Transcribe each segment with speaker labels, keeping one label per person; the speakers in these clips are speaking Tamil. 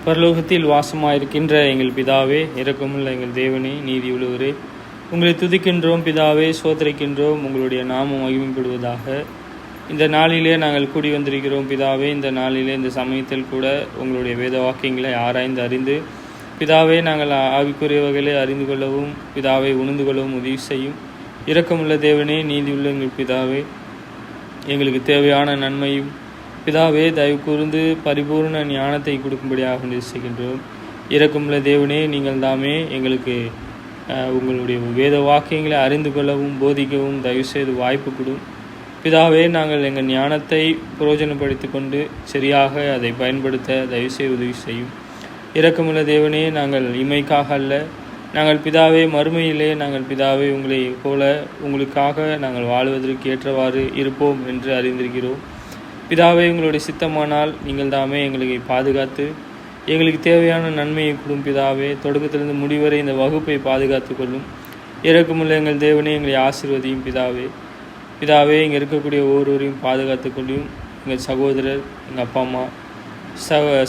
Speaker 1: பரலோகத்தில் வாசமாயிருக்கின்ற எங்கள் பிதாவே, இரக்கமுள்ள எங்கள் தேவனே, நீதியுள்ளவரே, உங்களை துதிக்கின்றோம் பிதாவே, சோதரிக்கின்றோம். உங்களுடைய நாமம் மகிமைப்படுவதாக. இந்த நாளிலே நாங்கள் கூடி வந்திருக்கிறோம் பிதாவே. இந்த நாளிலே இந்த சமயத்தில் கூட உங்களுடைய வேத வாக்கியங்களை ஆராய்ந்து அறிந்து பிதாவே, நாங்கள் ஆவிக்குரிய வகையிலே அறிந்து கொள்ளவும் பிதாவை உணர்ந்து கொள்ளவும் உதவி செய்யும். இரக்கமுள்ள தேவனே, நீதியுள்ள எங்கள் பிதாவே, எங்களுக்கு தேவையான நன்மையும் பிதாவே தயவு கூர்ந்து பரிபூர்ண ஞானத்தை கொடுக்கும்படியாக செய்கின்றோம். இரக்கமுள்ள தேவனே, நீங்கள் தாமே எங்களுக்கு உங்களுடைய வேத வாக்கியங்களை அறிந்து கொள்ளவும் போதிக்கவும் தயவு செய்து வாய்ப்பு கொடும் பிதாவே. நாங்கள் எங்கள் ஞானத்தை பிரயோஜனப்படுத்தி கொண்டு சரியாக அதை பயன்படுத்த தயவு செய்து உதவி செய்யும். இரக்கமுள்ள தேவனே, நாங்கள் இமைக்காக அல்ல, நாங்கள் பிதாவே மறுமையிலே நாங்கள் பிதாவே உங்களை போல உங்களுக்காக நாங்கள் வாழ்வதற்கு ஏற்றவாறு இருப்போம் என்று அறிந்திருக்கிறோம். பிதாவே, உங்களுடைய சித்தமானால் நீங்கள் தாமே எங்களுக்கு பாதுகாத்து எங்களுக்கு தேவையான நன்மையை கொடும் பிதாவே. தொடக்கத்திலிருந்து முடிவரை இந்த வகுப்பை பாதுகாத்து கொள்ளும். இரக்கமுள்ள எங்கள் தேவனே, எங்களை ஆசீர்வதியும் பிதாவே. பிதாவே, இங்கே இருக்கக்கூடிய ஒவ்வொருவரையும் பாதுகாத்து கொள்ளும். எங்கள் சகோதரர், எங்கள் அப்பா அம்மா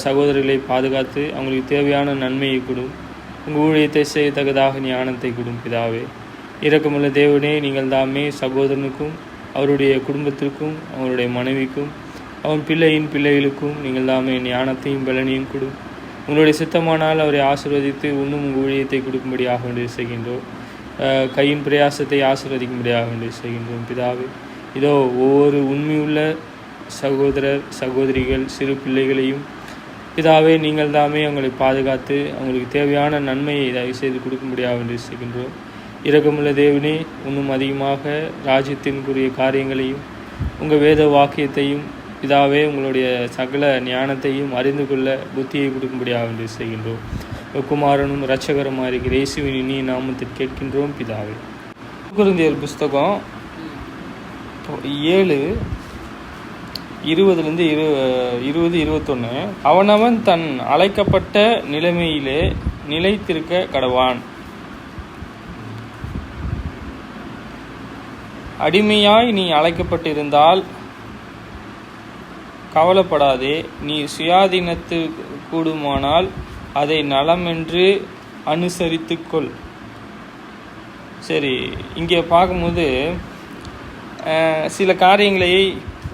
Speaker 1: சகோதரர்களை பாதுகாத்து அவங்களுக்கு தேவையான நன்மையை கொடும். உங்கள் ஊழியத்தை செய்யத்தக்கதாக ஞானத்தை கொடும் பிதாவே. இரக்கமுள்ள தேவனே, நீங்கள் தாமே சகோதரனுக்கும் அவருடைய குடும்பத்திற்கும் அவருடைய மனைவிக்கும் அவன் பிள்ளைகளுக்கும் நீங்கள் தாமே ஞானத்தையும் பலனையும் கொடும். உங்களுடைய சித்தமானால் அவரை ஆசீர்வதித்து இன்னும் உங்கள் ஊழியத்தை கொடுக்கும்படியாக வேண்டிய செய்கின்றோம். கையின் பிரயாசத்தை ஆசீர்வதிக்கும்படியாக வேண்டிய செய்கின்றோம் பிதாவே. இதோ ஒவ்வொரு உண்மையுள்ள சகோதரர் சகோதரிகள் சிறு பிள்ளைகளையும் பிதாவே நீங்கள் தாமே அவங்களை பாதுகாத்து அவங்களுக்கு தேவையான நன்மையை தயவு செய்து கொடுக்கும்படியாக வேண்டிய செய்கின்றோம். இரக்கமுள்ள தேவனே, இன்னும் அதிகமாக ராஜ்யத்தின்குரிய காரியங்களையும் உங்கள் வேத வாக்கியத்தையும் பிதாவே உங்களுடைய சகல ஞானத்தையும் அறிந்து கொள்ள புத்தியை கொடுக்கும்படியாக வேண்டிய செய்கின்றோம். குமாரனும் இரட்சகருமாக இருக்கிற இயேசுவின் இனிய நாமத்தில் கேட்கின்றோம் பிதாவே. கொரிந்தியர் புஸ்தகம் 7:20-21. அவனவன் தன் அழைக்கப்பட்ட நிலைமையிலே நிலைத்திருக்க கடவான். அடிமையாய் நீ அழைக்கப்பட்டிருந்தால் கவலைப்படாதே. நீ சுயாதீனத்து கூடுமானால் அதை நலமென்று அனுசரித்துக்கொள். சரி, இங்கே பார்க்கும்போது சில காரியங்களை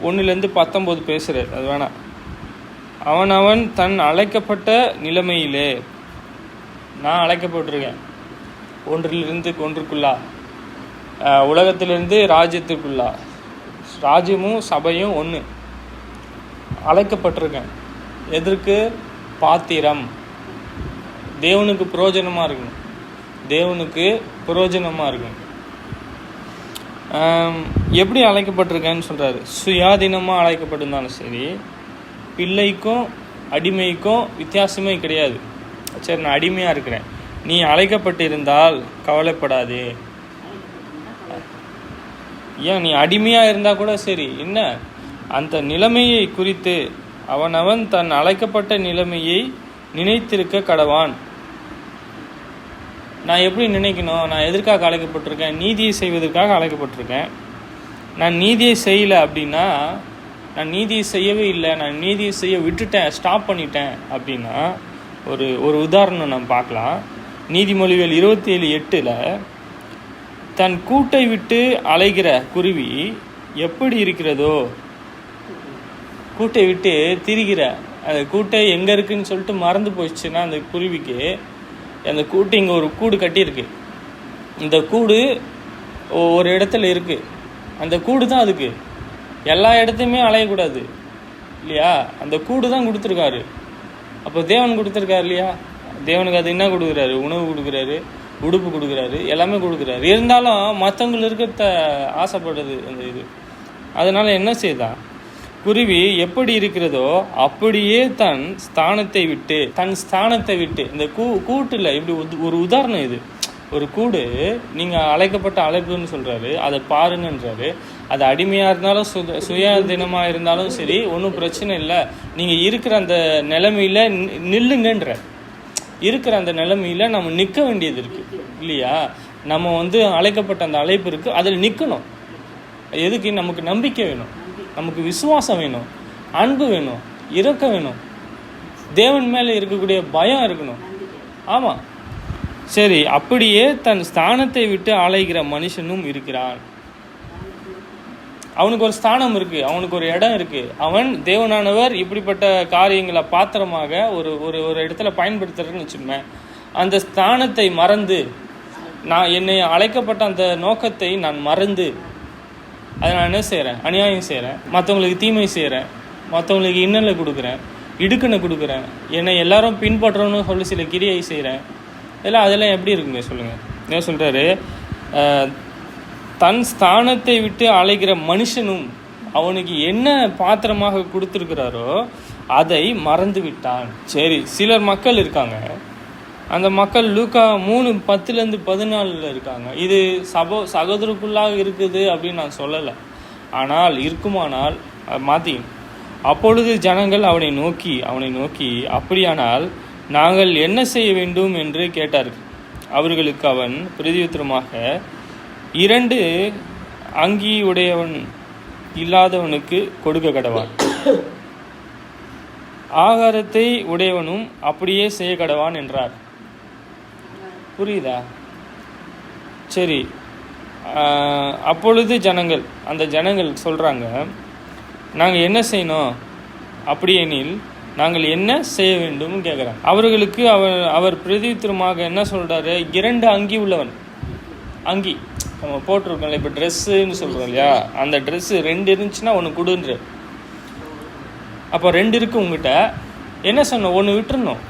Speaker 1: 1-19 பேசுகிறார். அது வேணாம். அவனவன் தன் அழைக்கப்பட்ட நிலைமையிலே, நான் அழைக்கப்பட்டிருக்கேன் ஒன்றுக்குள்ளா, உலகத்திலிருந்து ராஜ்யத்துக்குள்ளா, ராஜ்யமும் சபையும் ஒன்று, அழைக்கப்பட்டிருக்கேன். எதற்கு? பாத்திரம், தேவனுக்கு பிரயோஜனமாக இருக்கணும், தேவனுக்கு பிரயோஜனமாக இருக்கணும். எப்படி அழைக்கப்பட்டிருக்கேன்னு சொல்கிறாரு. சுயாதீனமாக அழைக்கப்பட்டிருந்தாலும் சரி, பிள்ளைக்கும் அடிமைக்கும் வித்தியாசமே கிடையாது. சரி, நான் அடிமையாக இருக்கிறேன், நீ அழைக்கப்பட்டிருந்தால் கவலைப்படாதே. ஏன் நீ அடிமையாக இருந்தால் கூட சரி, என்ன அந்த நிலைமையை குறித்து அவனவன் தன் அழைக்கப்பட்ட நிலைமையை நினைத்திருக்க கடவான். நான் எப்படி நினைக்கணும்? நான் எதற்காக அழைக்கப்பட்டிருக்கேன்? நீதியை செய்வதற்காக அழைக்கப்பட்டிருக்கேன். நான் நீதியை செய்யலை அப்படின்னா, நான் நீதியை செய்யவே இல்லை, நான் நீதியை செய்ய விட்டுட்டேன், ஸ்டாப் பண்ணிட்டேன் அப்படின்னா, ஒரு உதாரணம் நம்ம பார்க்கலாம். நீதிமொழிகள் 27:8 தன் கூட்டை விட்டு அலைகிற குருவி எப்படி இருக்கிறதோ, கூட்டை விட்டு திரிகிற அந்த கூட்டை எங்கே இருக்குன்னு சொல்லிட்டு மறந்து போயிடுச்சுன்னா அந்த குருவிக்கு, அந்த கூட்டு இங்கே ஒரு கூடு கட்டியிருக்கு, இந்த கூடு ஒரு இடத்துல இருக்குது, அந்த கூடு தான் அதுக்கு. எல்லா இடத்தையுமே அலையக்கூடாது இல்லையா? அந்த கூடு தான் கொடுத்துருக்காரு. அப்போ தேவன் கொடுத்துருக்காரு இல்லையா? தேவனுக்கு அது என்ன கொடுக்குறாரு? உணவு கொடுக்குறாரு, உடுப்பு கொடுக்குறாரு, எல்லாமே கொடுக்குறாரு. இருந்தாலும் மற்றவங்களுக்கு இருக்கிறத ஆசைப்படுறது அந்த இது. அதனால் என்ன செய்தான்? குருவி எப்படி இருக்கிறதோ அப்படியே தன் ஸ்தானத்தை விட்டு இந்த கூட்டில் இப்படி ஒரு உதாரணம். இது ஒரு கூடு, நீங்கள் அழைக்கப்பட்ட அழைப்புன்னு சொல்கிறாரு, அதை பாருங்கன்றாரு. அது அடிமையாக இருந்தாலும் சுயாதீனமாக இருந்தாலும் சரி, ஒன்றும் பிரச்சனை இல்லை, நீங்கள் இருக்கிற அந்த நிலைமையில் நில்லுங்கன்ற. இருக்கிற அந்த நிலைமையில் நம்ம நிற்க வேண்டியது இருக்குது இல்லையா? நம்ம அழைக்கப்பட்ட அந்த அழைப்பு இருக்குது, அதில் நிற்கணும். எதுக்கு? நமக்கு நம்பிக்கை வேணும், நமக்கு விசுவாசம் வேணும், அன்பு வேணும், இரக்கம் வேணும். தேவன் மேலே இருக்கக்கூடிய பயம் இருக்கணும். ஆமாம், சரி. அப்படியே தன் ஸ்தானத்தை விட்டு அலைகிற மனுஷனும் இருக்கிறான். அவனுக்கு ஒரு ஸ்தானம் இருக்குது, அவனுக்கு ஒரு இடம் இருக்குது. அவன் தேவனானவர் இப்படிப்பட்ட காரியங்களை பாத்திரமாக ஒரு ஒரு ஒரு இடத்துல பயன்படுத்துறதுன்னு வச்சுக்கோங்க. அந்த ஸ்தானத்தை மறந்து, நான் என்னை அழைக்கப்பட்ட அந்த நோக்கத்தை நான் மறந்து அதை நான் என்ன செய்கிறேன்? அநியாயம் செய்கிறேன், மற்றவங்களுக்கு தீமை செய்கிறேன், மற்றவங்களுக்கு இன்னலை கொடுக்குறேன், இடுக்கனை கொடுக்குறேன், என்னை எல்லாரும் பின்பற்றணும்னு சொல்லி சில கிரியை செய்கிறேன். அதெல்லாம் எப்படி இருக்குங்க சொல்லுங்கள்? என்ன சொல்கிறாரு? தன் ஸ்தானத்தை விட்டு அலைகிற மனுஷனும் அவனுக்கு என்ன பாத்திரமாக கொடுத்துருக்கிறாரோ அதை மறந்து விட்டான். சரி, சிலர் மக்கள் இருக்காங்க, அந்த மக்கள் லூக்கா 3:10-14 இருக்காங்க. இது சகோதரருக்குள்ளாக இருக்குது அப்படின்னு நான் சொல்லலை. ஆனால் இருக்குமானால் மாற்றிக்கணும். அப்பொழுது ஜனங்கள் அவனை நோக்கி அப்படியானால் நாங்கள் என்ன செய்ய வேண்டும் என்று கேட்டார்கள். அவர்களுக்கு அவன் பிரதியுத்தரமாக, 2 அங்கி உடையவன் இல்லாதவனுக்கு கொடுக்க கடவான், ஆகாரத்தை உடையவனும் அப்படியே செய்ய கடவான் என்றார். புரியுதா? சரி. அப்பொழுது அந்த ஜனங்கள் சொல்கிறாங்க, நாங்கள் என்ன செய்யணும்? அப்படியெனில் நாங்கள் என்ன செய்ய வேண்டும் கேட்குறாங்க. அவர்களுக்கு அவர் பிரதியுத்தரமாக என்ன சொல்கிறாரு? 2 அங்கி உள்ளவன், அங்கி நம்ம போட்டிருக்கோம்ல, இப்போ ட்ரெஸ்ஸுன்னு சொல்கிறோம் இல்லையா, அந்த ட்ரெஸ்ஸு 2 இருந்துச்சுன்னா ஒன்று கொடுன்ற. அப்போ 2 இருக்குது உங்ககிட்ட, என்ன சொன்னோம்? 1 விட்டுருணும்,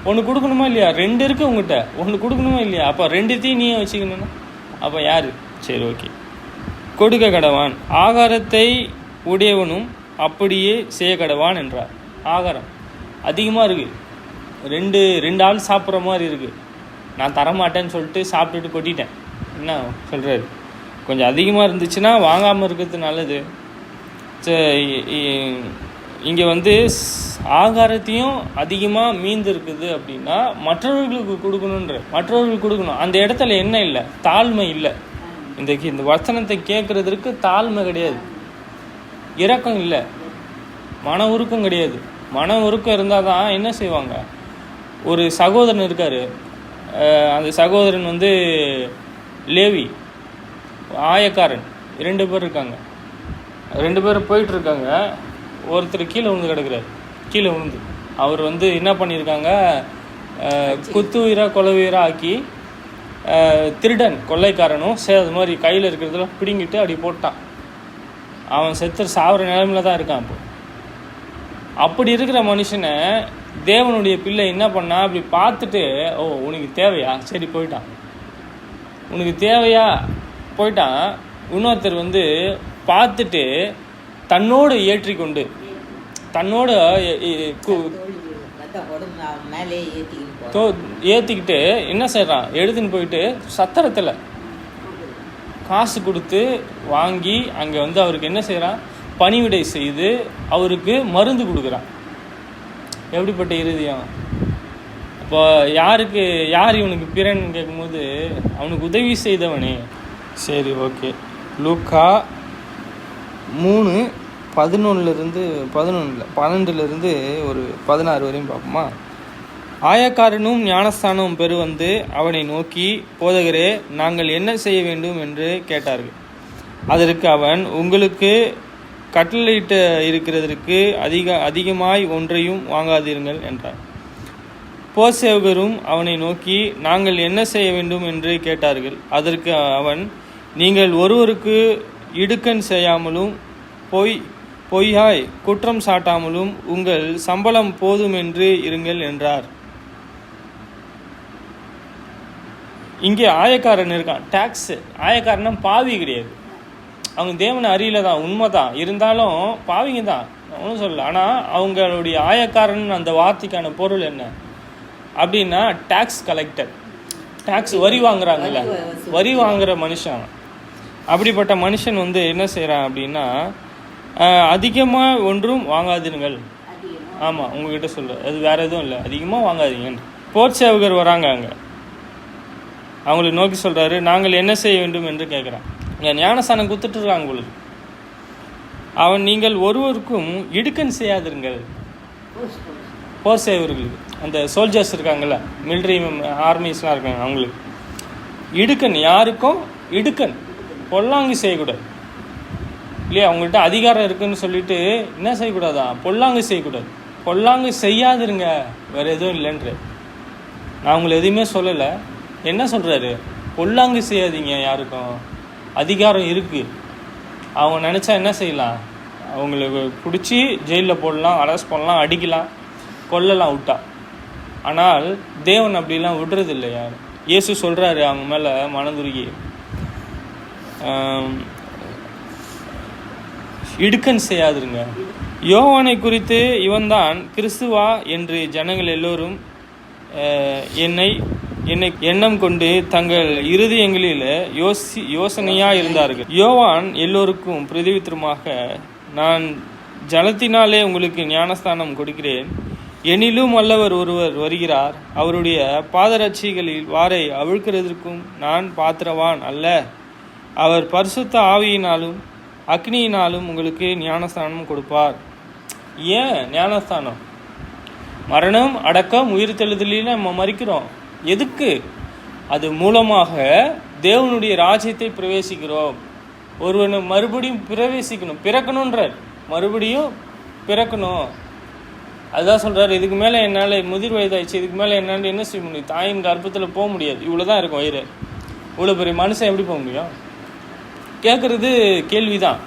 Speaker 1: 1 கொடுக்கணுமா இல்லையா? 2 இருக்குது உங்ககிட்ட, 1 கொடுக்கணுமா இல்லையா? அப்போ 2த்தையும் நீயே வச்சுக்கணும்னா அப்போ யார்? சரி, ஓகே. கொடுக்க கடவான், ஆகாரத்தை உடையவனும் அப்படியே செய்ய கடவான் என்றார். ஆகாரம் அதிகமாக இருக்குது, 2 ஆள் சாப்பிட்ற மாதிரி இருக்குது. நான் தரமாட்டேன்னு சொல்லிட்டு சாப்பிட்டுட்டு கொட்டிட்டேன். என்ன சொல்கிறாரு? கொஞ்சம் அதிகமாக இருந்துச்சுன்னா வாங்காமல் இருக்கிறது நல்லது. இங்கே ஆகாரத்தையும் அதிகமாக மீந்து இருக்குது அப்படின்னா மற்றவர்களுக்கு கொடுக்கணும். அந்த இடத்துல என்ன இல்லை? தாழ்மை இல்லை. இந்த வசனத்தை கேட்குறதுக்கு தாழ்மை கிடையாது, இரக்கம் இல்லை, மன உருக்கம் கிடையாது. மன உருக்கம் இருந்தால் தான் என்ன செய்வாங்க? ஒரு சகோதரன் இருக்கார், அந்த சகோதரன் லேவி, ஆயக்காரன், 2 பேர் இருக்காங்க. 2 பேரும் போயிட்டுருக்காங்க. ஒருத்தர் கீழே விழுந்து கிடக்குறாரு. கீழே விழுந்து அவர் என்ன பண்ணியிருக்காங்க? குத்து உயிராக கொலை உயிராக ஆக்கி திருடன் கொள்ளைக்காரனும் அது மாதிரி கையில் இருக்கிறதெல்லாம் பிடுங்கிட்டு அப்படி போட்டான். அவன் சாவர நிலைமையில தான் இருக்கான். இப்போ அப்படி இருக்கிற மனுஷனை தேவனுடைய பிள்ளை என்ன பண்ணா? அப்படி பார்த்துட்டு, ஓ உனக்கு தேவையா? சரி போயிட்டான். உனக்கு தேவையா? போயிட்டான். இன்னொருத்தர் பார்த்துட்டு தன்னோடு ஏற்றிக்கொண்டு ஏற்றிக்கிட்டு என்ன செய்கிறான்? எடுத்துன்னு போயிட்டு சத்திரத்தில் காசு கொடுத்து வாங்கி அங்கே அவருக்கு என்ன செய்கிறான்? பணிவிடை செய்து அவருக்கு மருந்து கொடுக்குறான். எப்படிப்பட்ட இருதயம்! இப்போ யார் இவனுக்கு பிறன்னு கேட்கும்போது அவனுக்கு உதவி செய்தவனே. சரி, ஓகே. லூக்கா 3:12 ஒரு 16 வரையும் பார்ப்போமா? ஆயக்காரனும் ஞானஸ்தானம் பெறு அவனை நோக்கி, போதகரே, நாங்கள் என்ன செய்ய வேண்டும் என்று கேட்டார்கள். அதற்கு அவன், உங்களுக்கு கட்டளையிட்டு இருக்கிறதற்கு அதிகமாய் ஒன்றையும் வாங்காதீர்கள் என்றார். போர்சேவகரும் அவனை நோக்கி, நாங்கள் என்ன செய்ய வேண்டும் என்று கேட்டார்கள். அதற்கு அவன், நீங்கள் ஒருவருக்கு இடுக்கண் செய்யாமலும் பொய்யாய் குற்றம் சாட்டாமலும் உங்கள் சம்பளம் போதுமென்று இருங்கள் என்றார். இங்கே ஆயக்காரன் இருக்கான், டாக்ஸ். ஆயக்காரனா பாவி கிடையாது, அவங்க தேவனை அறியல தான், உண்மைதான். இருந்தாலும் பாவிங்க தான், ஒன்றும் சொல்லல. ஆனால் அவங்களுடைய ஆயக்காரன் அந்த வார்த்தைக்கான பொருள் என்ன அப்படின்னா டாக்ஸ் கலெக்டர். டாக்ஸ் வரி வாங்குறாங்கல்ல, வரி வாங்குற மனுஷன். அப்படிப்பட்ட மனுஷன் என்ன செய்கிறான் அப்படின்னா, அதிகமாக ஒன்றும் வாங்காதீர்கள். ஆமாம், உங்ககிட்ட சொல்ல, அது வேறு எதுவும் இல்லை, அதிகமாக வாங்காதீங்க. போர்ச்சேவகர் வராங்க, அங்கே அவங்களுக்கு நோக்கி சொல்கிறாரு, நாங்கள் என்ன செய்ய வேண்டும் என்று கேட்குறான். இங்கே ஞானஸ்தானம் கொடுத்துட்ருக்காங்க உங்களுக்கு. அவன், நீங்கள் ஒருவருக்கும் இடுக்கண் செய்யாதிருங்கள். போர் சேவர்களுக்கு, அந்த சோல்ஜர்ஸ் இருக்காங்கள்ல, மிலிட்ரி ஆர்மிஸ்லாம் இருக்காங்க, அவங்களுக்கு இடுக்கண். யாருக்கும் இடுக்கண், பொல்லாங்கு செய்யக்கூடாது இல்லையா? அவங்கள்ட்ட அதிகாரம் இருக்குன்னு சொல்லிட்டு என்ன செய்யக்கூடாதா? பொல்லாங்கு செய்யக்கூடாது. பொல்லாங்கு செய்யாதுருங்க, வேறு எதுவும் இல்லைன்ற. நான் உங்களை எதுவுமே சொல்லலை. என்ன சொல்கிறாரு? பொல்லாங்கு செய்யாதீங்க. யாருக்கும் அதிகாரம் இருக்குது. அவங்க நினச்சா என்ன செய்யலாம்? அவங்களுக்கு பிடிச்சி ஜெயிலில் போடலாம், அரெஸ்ட் பண்ணலாம், அடிக்கலாம், கொல்லலாம் விட்டா. ஆனால் தேவன் அப்படிலாம் விடுறது இல்லை. யார்? இயேசு சொல்கிறாரு அவங்க மேலே மனதுருகி, இடுக்கன் செய்யாதுருங்க. யோவானை குறித்து இவன்தான் கிறிஸ்துவா என்று ஜனங்கள் எல்லோரும் என்னை எண்ணம் கொண்டு தங்கள் இருதயங்களில் யோசனையாக இருந்தார்கள். யோவான் எல்லோருக்கும் பிரதிவித்திரமாக, நான் ஜலத்தினாலே உங்களுக்கு ஞானஸ்தானம் கொடுக்கிறேன், என்னிலும் வல்லவர் ஒருவர் வருகிறார், அவருடைய பாதரட்சிகளில் வாரை அவிழ்க்கிறதற்கும் நான் பாத்திரவான் அல்ல. அவர் பரிசுத்த ஆவியினாலும் அக்னியினாலும் உங்களுக்கு ஞானஸ்தானம் கொடுப்பார். ஏன் ஞானஸ்தானம்? மரணம், அடக்கம், உயிர் தெழுதலில் நம்ம மறிக்கிறோம். எதுக்கு? அது மூலமாக தேவனுடைய ராஜ்யத்தை பிரவேசிக்கிறோம். ஒருவனை மறுபடியும் பிரவேசிக்கணும், பிறக்கணுன்றார். மறுபடியும் பிறக்கணும். அதுதான் சொல்கிறார், இதுக்கு மேலே என்னால் முதிர் வயதாயிடுச்சு, இதுக்கு மேலே என்னால் என்ன செய்ய முடியும்? தாயின் கர்ப்பத்தில் போக முடியாது, இவ்வளோ தான் இருக்கும் வயிறு. இவ்வளோ பெரிய மனுஷன் எப்படி போக முடியும்? கேட்குறது கேள்விதான்.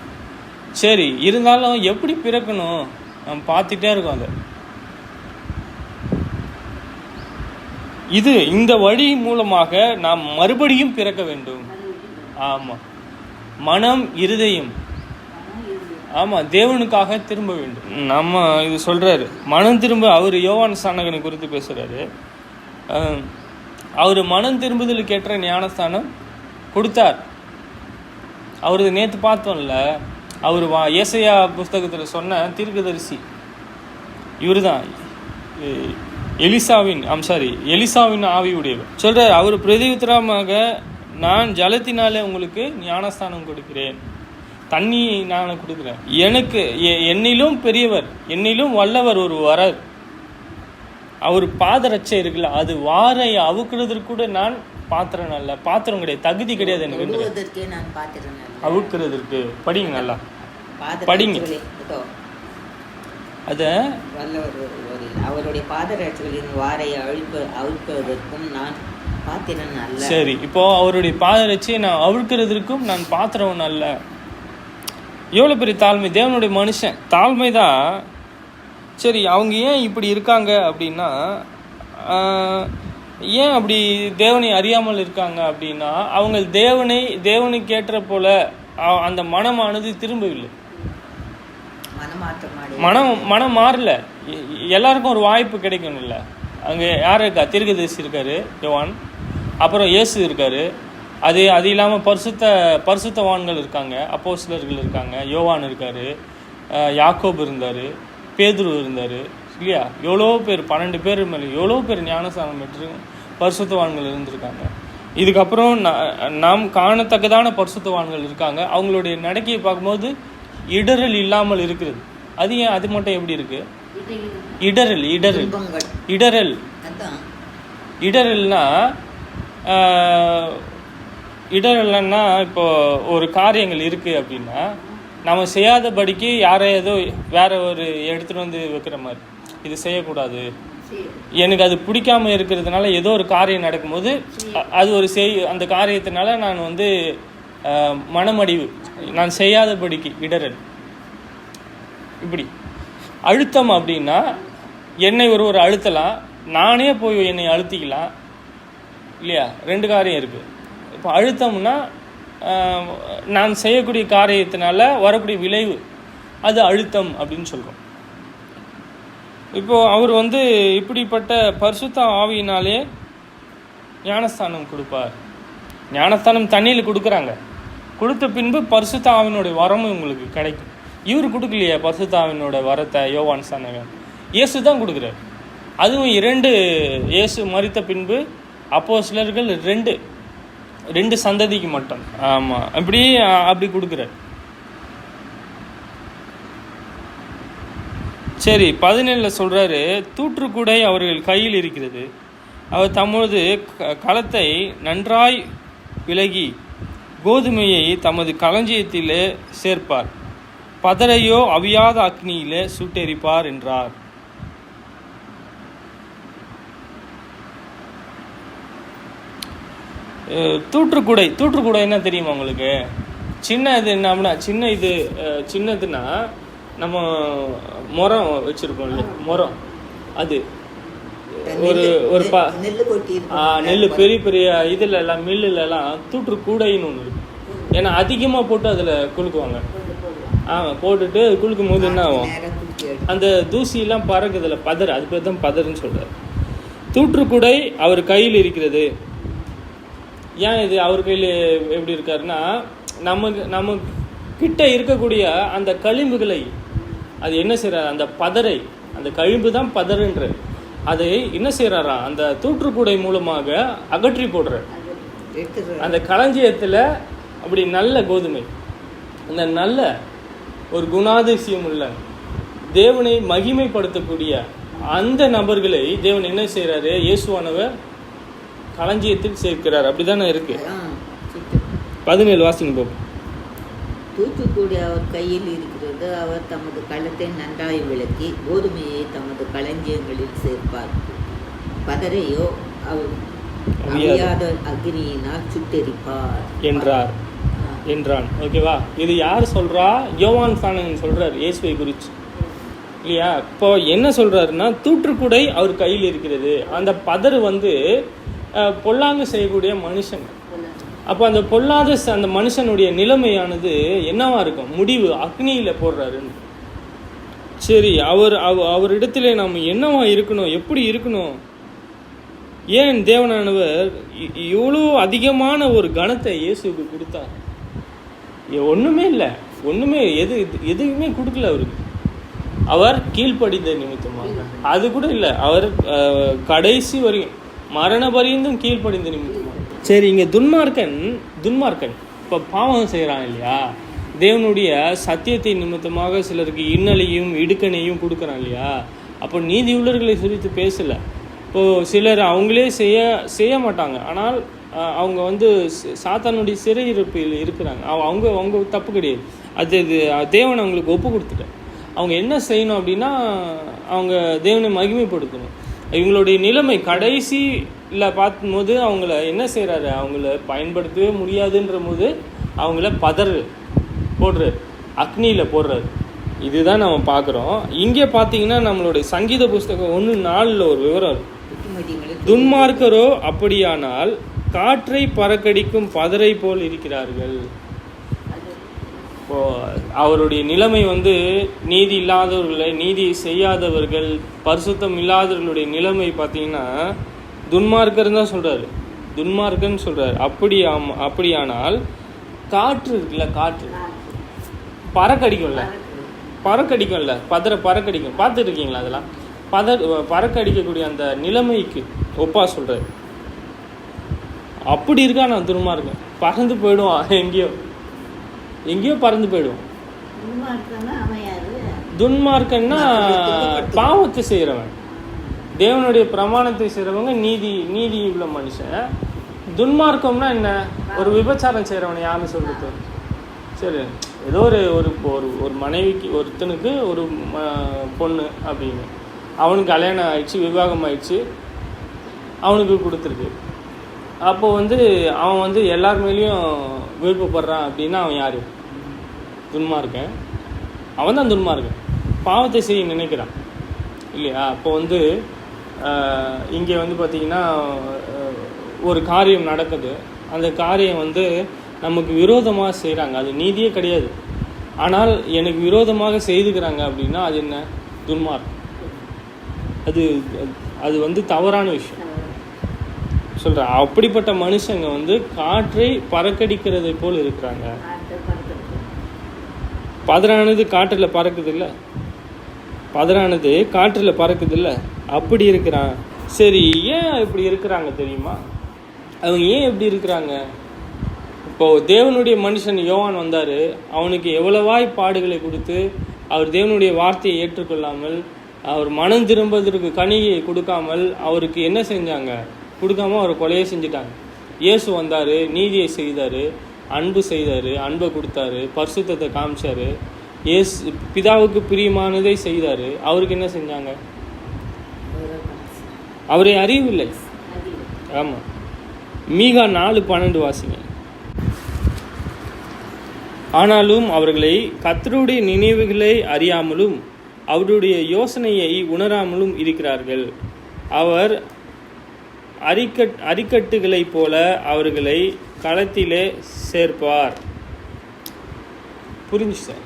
Speaker 1: சரி, இருந்தாலும் எப்படி பிறக்கணும் நம்ம பார்த்துட்டே இருக்கோம். அதை இந்த வழி மூலமாக நாம் மறுபடியும் பிறக்க வேண்டும். ஆமாம், மனம் இருதயம், ஆமாம், தேவனுக்காக திரும்ப வேண்டும். நம்ம இது சொல்கிறாரு, மனம் திரும்ப. அவர் யோவான் ஸ்நானகனை குறித்து பேசுகிறாரு. அவர் மனம் திரும்புதலுக்கு ஏற்ற ஞானஸ்தானம் கொடுத்தார். அவரது நேற்று பார்த்தோம்ல, அவர் ஏசாயா புஸ்தகத்தில் சொன்ன தீர்க்கதரிசி இவர் தான். எலிசாவின் ஆவியுடையவர் சொல்கிறார். அவர் பிரதியுத்தரமாக, நான் ஜலத்தினாலே உங்களுக்கு ஞானஸ்தானம் கொடுக்கிறேன், தண்ணி நான் கொடுக்குறேன். எனக்கு என்னிலும் பெரியவர், என்னிலும் வல்லவர் ஒரு வரர், அவர் பாதரட்சை இருக்குல்ல, அது வாரை அவுக்கிறதுக்கு கூட நான் பாத்திரம் அல்ல. பாத்திரம் கிடையாது, தகுதி கிடையாது எனக்கு அவுக்கிறதுக்கு. படிங்க, நல்லா படிங்க. அத அவருடைய பாதரட்சைகளின் வாரை அவிழ்ப்பதற்கும் நான் பாத்திரம் அல்ல. சரி, இப்போ அவருடைய பாதரட்சையை நான் அவிழ்க்கிறதுக்கும் நான் பாத்திரம் அல்ல. எவ்வளோ பெரிய தாழ்மை! தேவனுடைய மனுஷன் தாழ்மை தான். சரி, அவங்க ஏன் இப்படி இருக்காங்க அப்படின்னா, ஏன் அப்படி தேவனை அறியாமல் இருக்காங்க அப்படின்னா, அவங்க தேவனுக்கு ஏற்ற போல அந்த மனமானது திரும்பவில்லை. மனம் மாறல. எல்லாருக்கும் ஒரு வாய்ப்பு கிடைக்கணும் இல்லை? அங்கே யார் இருக்கா? தீர்க்கதரிசி இருக்காரு, யோவான். அப்புறம் இயேசு இருக்காரு. அது இல்லாமல் பரிசுத்தவான்கள் இருக்காங்க, அப்போஸ்தலர்கள் இருக்காங்க, யோவான் இருக்காரு, யாக்கோபு இருந்தார், பேதுரு இருந்தார் இல்லையா? எவ்வளோ பேர், 12 பேர் மேலே எவ்வளோ பேர் ஞானஸ்தானம் பெற்று பரிசுத்தவான்கள் இருந்திருக்காங்க. இதுக்கப்புறம் நாம் காணத்தக்கதான பரிசுத்தவான்கள் இருக்காங்க. அவங்களுடைய நடக்கையை பார்க்கும்போது இடரல் இல்லாமல் இருக்கிறது. அது ஏன்? அது மட்டும் எப்படி இருக்கு? இடரல்னா இப்போ ஒரு காரியங்கள் இருக்கு அப்படின்னா, நம்ம செய்யாதபடிக்கு யாரையதோ வேற ஒரு எடுத்துட்டு வந்து வைக்கிற மாதிரி, இது செய்யக்கூடாது, எனக்கு அது பிடிக்காம இருக்கிறதுனால ஏதோ ஒரு காரியம் நடக்கும்போது அது ஒரு அந்த காரியத்தினால நான் மனமடிவு, நான் செய்யாதபடிக்கு இடரல். இப்படி அழுத்தம் அப்படின்னா, என்னை ஒரு அழுத்தலாம், நானே போய் என்னை அழுத்திக்கலாம் இல்லையா? 2 காரியம் இருக்குது. இப்போ அழுத்தம்னா நான் செய்யக்கூடிய காரியத்தினால வரக்கூடிய விளைவு, அது அழுத்தம் அப்படின்னு சொல்கிறோம். இப்போது அவர் இப்படிப்பட்ட பரிசுத்த ஆவியினாலே ஞானஸ்தானம் கொடுப்பார். ஞானஸ்தானம் தண்ணியில் கொடுக்குறாங்க, கொடுத்த பின்பு பரிசுத்த ஆவியினுடைய வரமும் உங்களுக்கு கிடைக்கும். இவர் கொடுக்கலையே பரிசுத்த ஆவியினோட வரத்தை, யோவான் ஸ்நானகன். இயேசு தான் கொடுக்குறார். அதுவும் 2 இயேசு மரித்த பின்பு அப்போஸ்தலர்கள் 2 சந்ததிக்கு மட்டும். ஆமாம், அப்படி கொடுக்குறார். சரி, 17 சொல்றாரு, தூற்றுக்கூடை அவர்கள் கையில் இருக்கிறது, அவர் தமது களத்தை நன்றாய் விலகி கோதுமையை தமது களஞ்சியத்திலே சேர்ப்பார், பதரையோ அவியாத அக்னியிலே சுட்டெரிப்பார் என்றார். தூற்றுக்கூடை என்ன தெரியுமா உங்களுக்கு? சின்ன இது என்ன, சின்னதுன்னா நம்ம முறம் வச்சிருக்கோம் இல்லையா, முறம், அது ஒரு நெல் பெரிய பெரிய இதுல எல்லாம் மில்லுல எல்லாம் தூற்றுக்கூடைன்னு ஒன்று இருக்கு. ஏன்னா அதிகமா போட்டு அதுல குலுக்குவாங்க. போட்டுட்டு குலுக்கும் போது என்ன ஆகும், அந்த தூசி எல்லாம் பறக்குதுல, பதர், அது பேர் தான் பதர்ன்னு சொல்றாரு. தூற்றுக்கூடை அவர் கையில் இருக்கிறது. ஏன் இது அவர் கையில் எப்படி இருக்காருன்னா, நம்ம கிட்ட இருக்கக்கூடிய அந்த கழிம்புகளை அது என்ன செய்யறாரு, அந்த பதரை, அந்த கழிம்பு தான் பதறுன்ற, அதை என்ன செய்யறாரா, அந்த தூற்றுக்கூடை மூலமாக அகற்றி போடுற. அந்த களஞ்சியத்தில் அப்படி நல்ல கோதுமை, அந்த நல்ல ஒரு குணாதிசயம் உள்ள தேவனை மகிமைப்படுத்தக்கூடிய அந்த நபர்களை தேவன் என்ன செய்யறாரு, இயேசுவானவர் களஞ்சியத்தில் சேர்க்கிறார். அப்படிதானே இருக்கு. 17 வாசிங்க போகும்.
Speaker 2: தூத்துக்குடி அவர் கையில் இருக்கிறது, அவர் தமது களத்தை நன்றாய் விளக்கி கோதுமையை தமது களஞ்சியங்களில் சேர்ப்பார், பதரையோ அவர் அவியாத அக்னியினால் சுட்டெரிப்பார்
Speaker 1: என்றான். ஓகேவா? இது யார் சொல்றா? யோவான் சாணகன் சொல்றார் இயேசுவை குறித்து இல்லையா? இப்போ என்ன சொல்றாருன்னா, தூற்றுக்கூடை அவர் கையில் இருக்கிறது. அந்த பதர் பொல்லாங்கு செய்யக்கூடிய மனுஷன். அப்போ அந்த பொல்லாத அந்த மனுஷனுடைய நிலைமையானது என்னவா இருக்கும், முடிவு அக்னியில போடுறாருன்னு. சரி, அவரிடத்துல நாம் என்னவா இருக்கணும், எப்படி இருக்கணும்? ஏன் தேவனானவர் இவ்வளோ அதிகமான ஒரு கணத்தை இயேசுக்கு கொடுத்தார்? ஒண்ணுமே இல்லை, எதுவுமே கொடுக்கல அவருக்கு. அவர் கீழ்ப்படிந்த நிமித்தமாக, அது கூட இல்லை, அவர் கடைசி வரையும் மரண பரியந்தும் கீழ்ப்படிந்த நிமித்தமாக. சரி, இங்கே துன்மார்க்கன் இப்போ பாவம் செய்கிறான் இல்லையா, தேவனுடைய சத்தியத்தை நிமித்தமாக சிலருக்கு இன்னலையும் இடுக்கணையும் கொடுக்குறான் இல்லையா. அப்போ நீதி உள்ளவர்களை குறித்து பேசலை. இப்போது சிலர் அவங்களே செய்ய மாட்டாங்க, ஆனால் அவங்க சாத்தானுடைய சிறையிருப்பில் இருக்கிறாங்க. அவங்க தப்பு கிடையாது, அது தேவன் அவங்களுக்கு ஒப்பு கொடுத்துட்டேன். அவங்க என்ன செய்யணும் அப்படின்னா, அவங்க தேவனை மகிமைப்படுத்தணும். இவங்களுடைய நிலைமை கடைசியில் பார்க்கும்போது அவங்கள என்ன செய்கிறாரு, அவங்கள பயன்படுத்தவே முடியாதுன்ற போது அவங்கள போடுறாரு, அக்னியில் போடுறாரு. இதுதான் நம்ம பார்க்குறோம். இங்கே பார்த்தீங்கன்னா நம்மளுடைய சங்கீத புஸ்தகம் 1:4 ஒரு விவரம் இருக்கு. துன்மார்க்கரோ அப்படியானால் காற்றை பறக்கடிக்கும் பதரை போல் இருக்கிறார்கள். இப்போ அவருடைய நிலைமை நீதி இல்லாதவர்களை, நீதி செய்யாதவர்கள், பரிசுத்தம் இல்லாதவர்களுடைய நிலைமை பார்த்தீங்கன்னா துன்மார்க்கர்னு தான் சொல்றாரு, துன்மார்க்கன்னு சொல்றாரு. அப்படியானால் காற்று இருக்குல்ல, காற்று பறக்கடிக்கும்ல, பறக்கடிக்கும். பார்த்துட்டு இருக்கீங்களா? அதெல்லாம் பறக்கடிக்கக்கூடிய அந்த நிலைமைக்கு ஒப்பா சொல்றாரு. அப்படி இருக்கா நான் துன்மார்க்கன், பறந்து போயிடுவான், எங்கேயோ பறந்து போயிடுவோம். துன்மார்க்கன்னா பாவத்தை செய்கிறவன், தேவனுடைய பிரமாணத்தை செய்கிறவங்க நீதி உள்ள மனுஷன். துன்மார்க்கம்னா என்ன, ஒரு விபச்சாரம் செய்கிறவன் யாருன்னு சொல்றது? சரி, ஏதோ ஒரு மனைவிக்கு, ஒருத்தனுக்கு ஒரு பொண்ணு அப்படின்னு, அவனுக்கு கல்யாணம் ஆயிடுச்சு, விவாகம் ஆயிடுச்சு, அவனுக்கு கொடுத்துருக்கு. அப்போது அவன் எல்லார் மேலேயும் விருப்பப்படுறான் அப்படின்னா அவன் யார்? துன்மார்க்கன். அவன் தான் துன்மார்க்கன், பாவத்தை செய்ய நினைக்கிறான் இல்லையா. அப்போ இங்கே பார்த்திங்கன்னா ஒரு காரியம் நடக்குது, அந்த காரியம் நமக்கு விரோதமாக செய்கிறாங்க, அது நீதியே கிடையாது, ஆனால் எனக்கு விரோதமாக செய்துக்கிறாங்க அப்படின்னா அது என்ன? துன்மார்க்கம். அது தவறான விஷயம் சொல்கிறேன். அப்படிப்பட்ட மனுஷங்க காற்றை பறக்கடிக்கிறதை போல் இருக்கிறாங்க. பதறானது காற்றில் பறக்குது இல்லை, பதறானது காற்றில் பறக்குது இல்லை, அப்படி இருக்கிறான். சரி, ஏன் இப்படி இருக்கிறாங்க தெரியுமா? அவங்க ஏன் இப்படி இருக்கிறாங்க? இப்போது தேவனுடைய மனுஷன் யோவான் வந்தார், அவனுக்கு எவ்வளவாய் பாடுகளை கொடுத்து அவர் தேவனுடைய வார்த்தையை ஏற்றுக்கொள்ளாமல் அவர் மனம் திரும்புவதற்கு கனியை கொடுக்காமல் அவருக்கு என்ன செஞ்சாங்க? கொடுக்காம அவர் கொலையை செஞ்சுட்டாங்க. இயேசு வந்தார், நீதியை செய்தார், அன்பு செய்தார், அன்பை கொடுத்தாரு, பரிசுத்தத்தை காமிச்சார், பிதாவுக்கு பிரியமானதை செய்தார். அவருக்கு என்ன செஞ்சாங்க? அவரை அறியவில்லை. ஆமாம். மீகா 4:12 வாசிங்க. ஆனாலும் அவர்களை கர்த்தருடைய நினைவுகளை அறியாமலும் அவருடைய யோசனையை உணராமலும் இருக்கிறார்கள். அவர் அரிக்கட்டுகளைப் போல அவர்களை களத்திலே சேர்ப்பார். புரிஞ்சு சார்?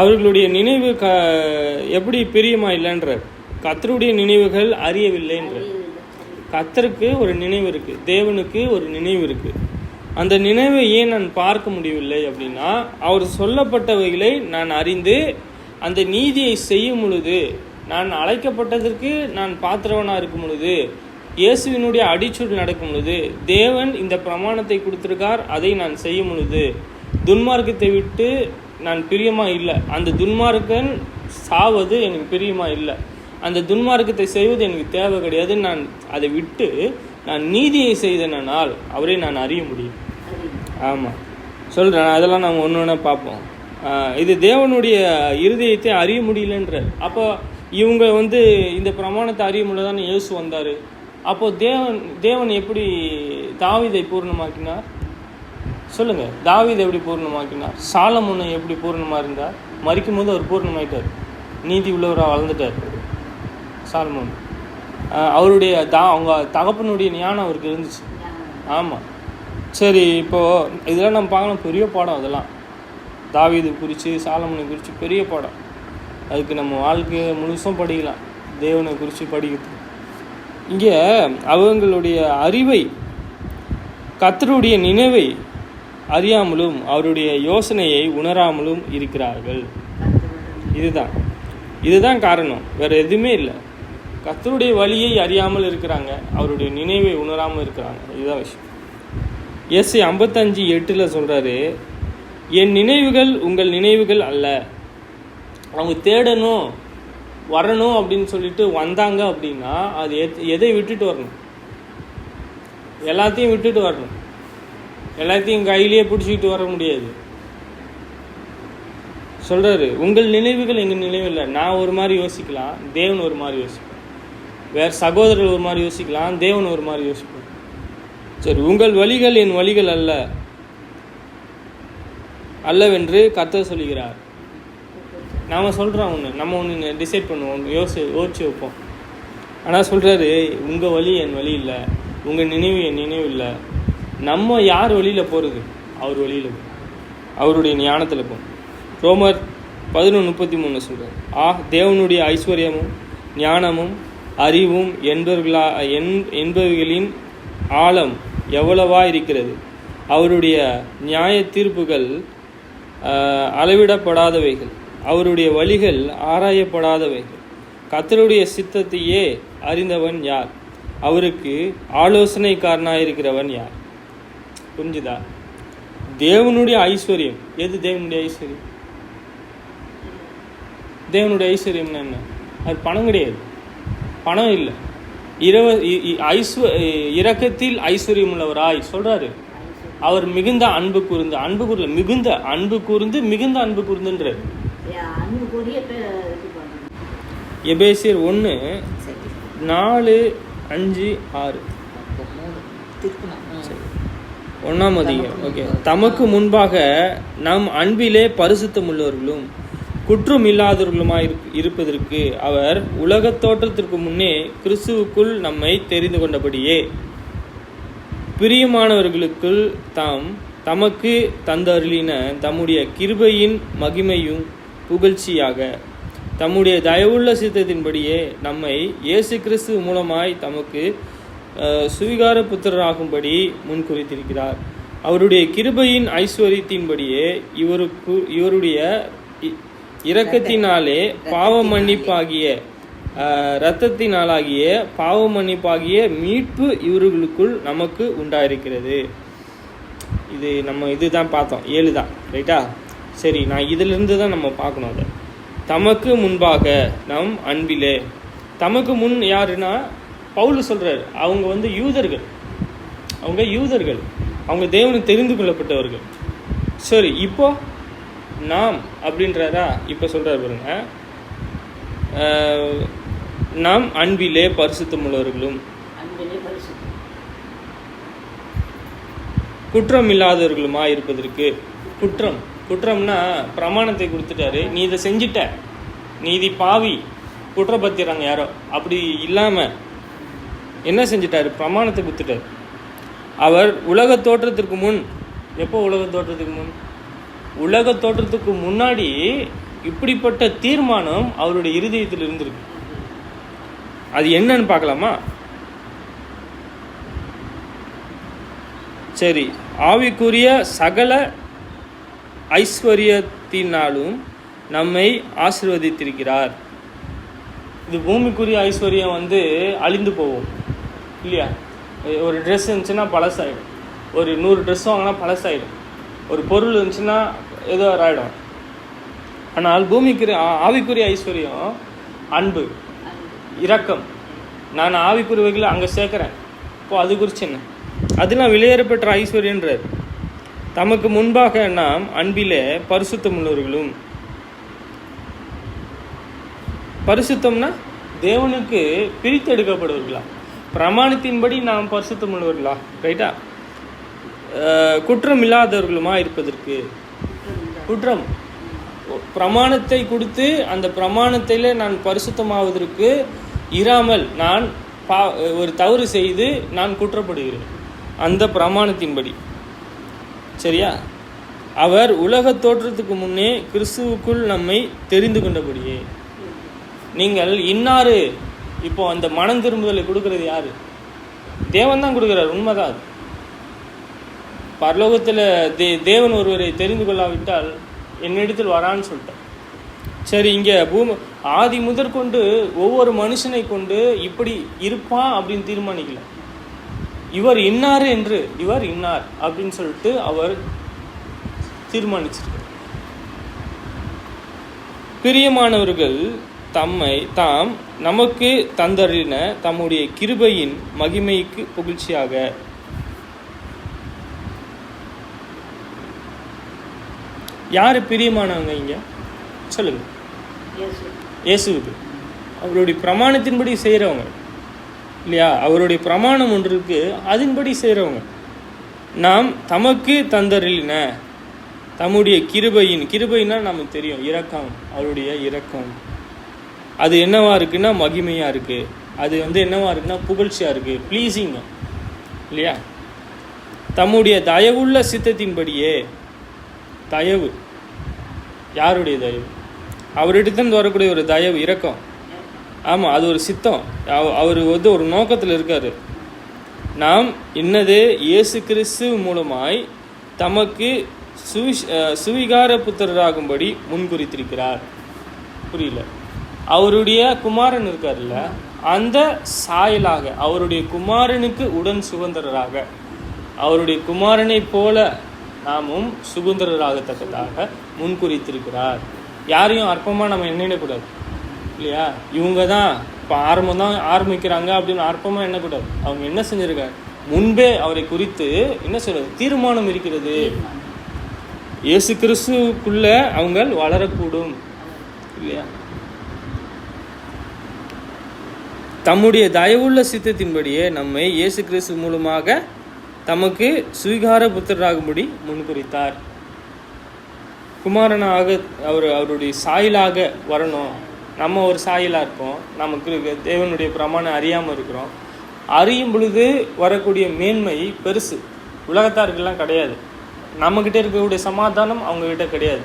Speaker 1: அவர்களுடைய நினைவு எப்படி பிரியமா இல்லைன்ற, கர்த்தருடைய நினைவுகள் அறியவில்லைன்ற. கர்த்தருக்கு ஒரு நினைவு இருக்குது, தேவனுக்கு ஒரு நினைவு இருக்குது. அந்த நினைவை ஏன் நான் பார்க்க முடியவில்லை அப்படின்னா, அவர் சொல்லப்பட்டவைகளை நான் அறிந்து அந்த நீதியை செய்யும் பொழுது, நான் அழைக்கப்பட்டதற்கு நான் பாத்திரவனாக இருக்கும் பொழுது, இயேசுவினுடைய அடிச்சூடு நடக்கும் பொழுது, தேவன் இந்த பிரமாணத்தை கொடுத்திருக்கார், அதை நான் செய்யும் பொழுது, துன்மார்க்கத்தை விட்டு நான் பிரியமாக இல்லை. அந்த துன்மார்க்கன் சாவது எனக்கு பிரியமாக இல்லை. அந்த துன்மார்க்கத்தை செய்வது எனக்கு தேவை கிடையாது. நான் அதை விட்டு நான் நீதியை செய்தனால் அவரை நான் அறிய முடியும். ஆமாம், சொல்கிறேன். அதெல்லாம் நம்ம ஒன்று ஒன்றா பார்ப்போம். இது தேவனுடைய இருதயத்தை அறிய முடியலன்ற. அப்போ இவங்க இந்த பிரமாணத்தை அறிய முடியலதானே இயேசு வந்தார். அப்போது தேவன் எப்படி தாவீதை பூர்ணமாக்கினார்? சொல்லுங்கள். தாவீதை எப்படி பூர்ணமாக்கினார்? சாலமோனை எப்படி பூர்ணமாக இருந்தார்? மரிக்கும் போது அவர் பூர்ணமாயிட்டார், நீதி உள்ளவராக வளர்ந்துட்டார் சாலமோன். அவருடைய அவங்க தகப்பனுடைய ஞானம் அவருக்கு இருந்துச்சு. ஆமாம். சரி, இப்போது இதெல்லாம் நம்ம பார்க்கலாம். பெரிய பாடம் அதெல்லாம். தாவீது குறித்து, சாலமோனை குறித்து பெரிய பாடம். அதுக்கு நம்ம வாழ்க்கையை முழுசும் படிக்கலாம், தேவனை குறித்து படிக்கிறது. இங்கே அவங்களுடைய அறிவை, கர்த்தருடைய நினைவை அறியாமலும் அவருடைய யோசனையை உணராமலும் இருக்கிறார்கள். இதுதான் காரணம், வேறு எதுவுமே இல்லை. கர்த்தருடைய வழியை அறியாமல் இருக்கிறாங்க, அவருடைய நினைவை உணராமல் இருக்கிறாங்க. இதுதான் விஷயம். எஸ்ஐ 55:8 சொல்கிறாரு, என் நினைவுகள் உங்கள் நினைவுகள் அல்ல. அவங்க தேடணும், வரணும் அப்படின்னு சொல்லிட்டு வந்தாங்க அப்படின்னா அது எதை விட்டுட்டு வரணும்? எல்லாத்தையும் விட்டுட்டு வரணும். எல்லாத்தையும் கையிலேயே பிடிச்சிக்கிட்டு வர முடியாது. சொல்கிறாரு, உங்கள் நினைவுகள் எங்கள் நினைவு இல்லை. நான் ஒரு மாதிரி யோசிக்கலாம், தேவன் ஒரு மாதிரி யோசிப்பேன். வேறு சகோதரர் ஒரு மாதிரி யோசிக்கலாம், தேவன் ஒரு மாதிரி யோசிப்பேன். சரி, உங்கள் வழிகள் என் வழிகள் அல்லவென்று கர்த்தர் சொல்லுகிறார். நாம் சொல்கிறோம் ஒன்று, நம்ம ஒன்று டிசைட் பண்ணுவோம், யோசிச்சு வைப்போம். ஆனால் சொல்கிறாரு, உங்கள் வழி என் வழி இல்லை, உங்கள் நினைவு என் நினைவு இல்லை. நம்ம யார் வழியில் போகிறது? அவர் வழியில், அவருடைய ஞானத்தில் போகும். ரோமர் 11:33 சொல்கிறார், தேவனுடைய ஐஸ்வர்யமும் ஞானமும் அறிவும் என்பவர்களின் ஆழம் எவ்வளவா இருக்கிறது. அவருடைய நியாய தீர்ப்புகள் அளவிடப்படாதவைகள், அவருடைய வழிகள் ஆராயப்படாதவைகள். கர்த்தருடைய சித்தத்தையே அறிந்தவன் யார்? அவருக்கு ஆலோசனைக்காரனாயிருக்கிறவன் யார்? புரிஞ்சுதா? தேவனுடைய ஐஸ்வர்யம் எது? தேவனுடைய ஐஸ்வர்யம், தேவனுடைய ஐஸ்வர்யம்னா என்ன? அது பணம் கிடையாது, பணம் இல்லை. இரக்கத்தில் ஐஸ்வர்யம் உள்ளவராய் சொல்றாரு. அவர் மிகுந்த அன்பு கூர்ந்து, மிகுந்த அன்பு கூர்ந்துன்றார். எபேசியர் 1:4-5-6 1ஆம் அதிகாரம். ஓகே. தமக்கு முன்பாக நம் அன்பிலே பரிசுத்தம் உள்ளவர்களும் குற்றம் இல்லாதவர்களுமாய் இருப்பதற்கு அவர் உலகத் தோற்றத்திற்கு முன்னே கிறிஸ்துவுக்குள் நம்மை தெரிந்து கொண்டபடியே பிரியமானவர்களுக்குள் தமக்கு தந்தருளின தம்முடைய கிருபையின் மகிமையும் புகழ்ச்சியாக தம்முடைய தயவுள்ள சித்தத்தின்படியே நம்மை இயேசு கிறிஸ்து மூலமாய் தமக்கு சுவிகார புத்திரராகும்படி முன்குறித்திருக்கிறார். அவருடைய கிருபையின் ஐஸ்வர்யத்தின்படியே இவருடைய இரக்கத்தினாலே பாவ மன்னிப்பாகிய இரத்தத்தினாலாகிய பாவ மன்னிப்பாகிய மீட்பு இவர்களுக்குள் நமக்கு உண்டாயிருக்கிறது. இதுதான் பார்த்தோம். 7 தான், ரைட்டா? சரி, நான் இதிலிருந்து தான் நம்ம பார்க்கணும். அதை தமக்கு முன்பாக நம் அன்பிலே. தமக்கு முன் யாருன்னா பவுல் சொல்றாரு, அவங்க யூதர்கள், அவங்க தேவனுக்கு தெரிந்து கொள்ளப்பட்டவர்கள். சரி, இப்போ நாம் அப்படின்றாரா? இப்போ சொல்றாரு பாருங்க, நாம் அன்பிலே பரிசுத்தமுள்ளவர்களும் குற்றம் இல்லாதவர்களுமா இருப்பதற்கு. குற்றம்னா பிரமாணத்தை கொடுத்துட்டாரு, நீ இதை செஞ்சிட்ட, நீதி பாவி, குற்றப்பத்திராங்க யாரோ, அப்படி இல்லாமல் என்ன செஞ்சிட்டாரு? பிரமாணத்தை கொடுத்துட்டாரு. அவர் உலக தோற்றத்திற்கு முன், எப்போ உலக தோற்றத்துக்கு முன்? உலக தோற்றத்துக்கு முன்னாடி இப்படிப்பட்ட தீர்மானம் அவருடைய இருதயத்தில் இருந்திருக்கு. அது என்னன்னு பார்க்கலாமா? சரி, ஆவிக்குரிய சகல ஐஸ்வர்யத்தினாலும் நம்மை ஆசீர்வதித்திருக்கிறார். இது பூமிக்குரிய ஐஸ்வர்யம் அழிந்து போகும் இல்லையா? ஒரு ட்ரெஸ் இருந்துச்சுன்னா பழசாயிடும், ஒரு 100 ட்ரெஸ் வாங்கினா பழசாயிடும், ஒரு பொருள் இருந்துச்சுன்னா ஏதோ ஆகிடும். ஆனால் ஆவிக்குரிய ஐஸ்வர்யம் அன்பு, இரக்கம். நான் ஆவிக்குரியவைகளை அங்கே சேர்க்குறேன். இப்போ அது குறித்து என்ன? அதெல்லாம் விலையேறப்பெற்ற ஐஸ்வர்யன்றார். தமக்கு முன்பாக நாம் அன்பிலே பரிசுத்தமுள்ளவர்களும். பரிசுத்தம்னா தேவனுக்கு பிரித்தெடுக்கப்படுவர்களா? பிரமாணத்தின்படி நாம் பரிசுத்தமுள்ளவர்களா? ரைட்டா? குற்றம் இல்லாதவர்களுமா இருப்பதற்கு. குற்றம் பிரமாணத்தை கொடுத்து அந்த பிரமாணத்தில் நான் பரிசுத்தமாவதற்கு இராமல் நான் ஒரு தவறு செய்து நான் குற்றப்படுகிறேன் அந்த பிரமாணத்தின்படி. சரியா? அவர் உலக தோற்றத்துக்கு முன்னே கிறிஸ்துவுக்குள் நம்மை தெரிந்து கொண்டபடியே. நீங்கள் இன்னாரு, இப்போ அந்த மனம் திரும்புதலை கொடுக்கறது யாரு? தேவன் தான் கொடுக்குறார், உண்மைதான் அது. பரலோகத்தில் தேவன் ஒருவரை தெரிந்து கொள்ளாவிட்டால் என்னிடத்தில் வரான்னு சொல்லிட்டேன். சரி, இங்கே ஆதி முதற்கொண்டு ஒவ்வொரு மனுஷனை கொண்டு இப்படி இருப்பான் அப்படின்னு தீர்மானிக்கல. இவர் இன்னார் என்று, இவர் இன்னார் அப்படின்னு சொல்லிட்டு அவர் தீர்மானிச்சிருக்கார். பிரியமானவர்கள் தாம் நமக்கு தந்தறின தம்முடைய கிருபையின் மகிமைக்கு புகழ்ச்சியாக. யாரு பிரியமானவங்க இங்க சொல்லுங்க? இயேசுவுக்கு. அவருடைய பிரமாணத்தின்படி செய்கிறவங்க இல்லையா? அவருடைய பிரமாணம் ஒன்று இருக்கு, அதன்படி செய்கிறவங்க. நாம் தமக்கு தந்தறின தம்முடைய கிருபைன்னா நமக்கு தெரியும், இரக்கம். அவருடைய இரக்கம் அது என்னவா இருக்குன்னா மகிமையாக இருக்குது. அது என்னவா இருக்குன்னா புகழ்ச்சியாக இருக்குது, ப்ளீஸிங் இல்லையா? தம்முடைய தயவுள்ள சித்தத்தின்படியே. தயவு யாருடைய தயவு? அவரிடத்திலிருந்து வரக்கூடிய ஒரு தயவு, இரக்கம். ஆமாம், அது ஒரு சித்தம். அவர் ஒரு நோக்கத்தில் இருக்கார். நாம் இன்னது இயேசு கிறிஸ்து மூலமாய் தமக்கு சுவிகார புத்திரராகும்படி முன்குறித்திருக்கிறார். புரியல? அவருடைய குமாரன் இருக்கார்ல, அந்த சாயலாக அவருடைய குமாரனுக்கு உடன் சுதந்திரராக, அவருடைய குமாரனை போல நாமும் சுதந்திரராகத்தக்கதாக முன்குறித்திருக்கிறார். யாரையும் அற்பமாக நம்ம எண்ணிடக்கூடாது இல்லையா? இவங்க தான் இப்போ ஆரம்பிக்கிறாங்க அப்படின்னு அற்பமாக எண்ணக்கூடாது. அவங்க என்ன செஞ்சிருக்காங்க? முன்பே அவரை குறித்து என்ன சொல்றது? தீர்மானம் இருக்கிறது. இயேசு கிறிஸ்துக்குள்ள அவங்க வளரக்கூடும் இல்லையா? தம்முடைய தயவுள்ள சித்தத்தின்படியே நம்மை இயேசு கிறிஸ்து மூலமாக தமக்கு சுவிகார புத்திரராகும்படி முன்குறித்தார். குமாரனாக அவருடைய சாயலாக வரணும். நம்ம ஒரு சாயலாக இருப்போம், நமக்கு தேவனுடைய பிரமாணம் அறியாமல் இருக்கிறோம். அறியும் பொழுது வரக்கூடிய மேன்மை பெருசு, உலகத்தாருக்கெல்லாம் கிடையாது. நம்மக்கிட்ட இருக்கக்கூடிய சமாதானம் அவங்கக்கிட்ட கிடையாது.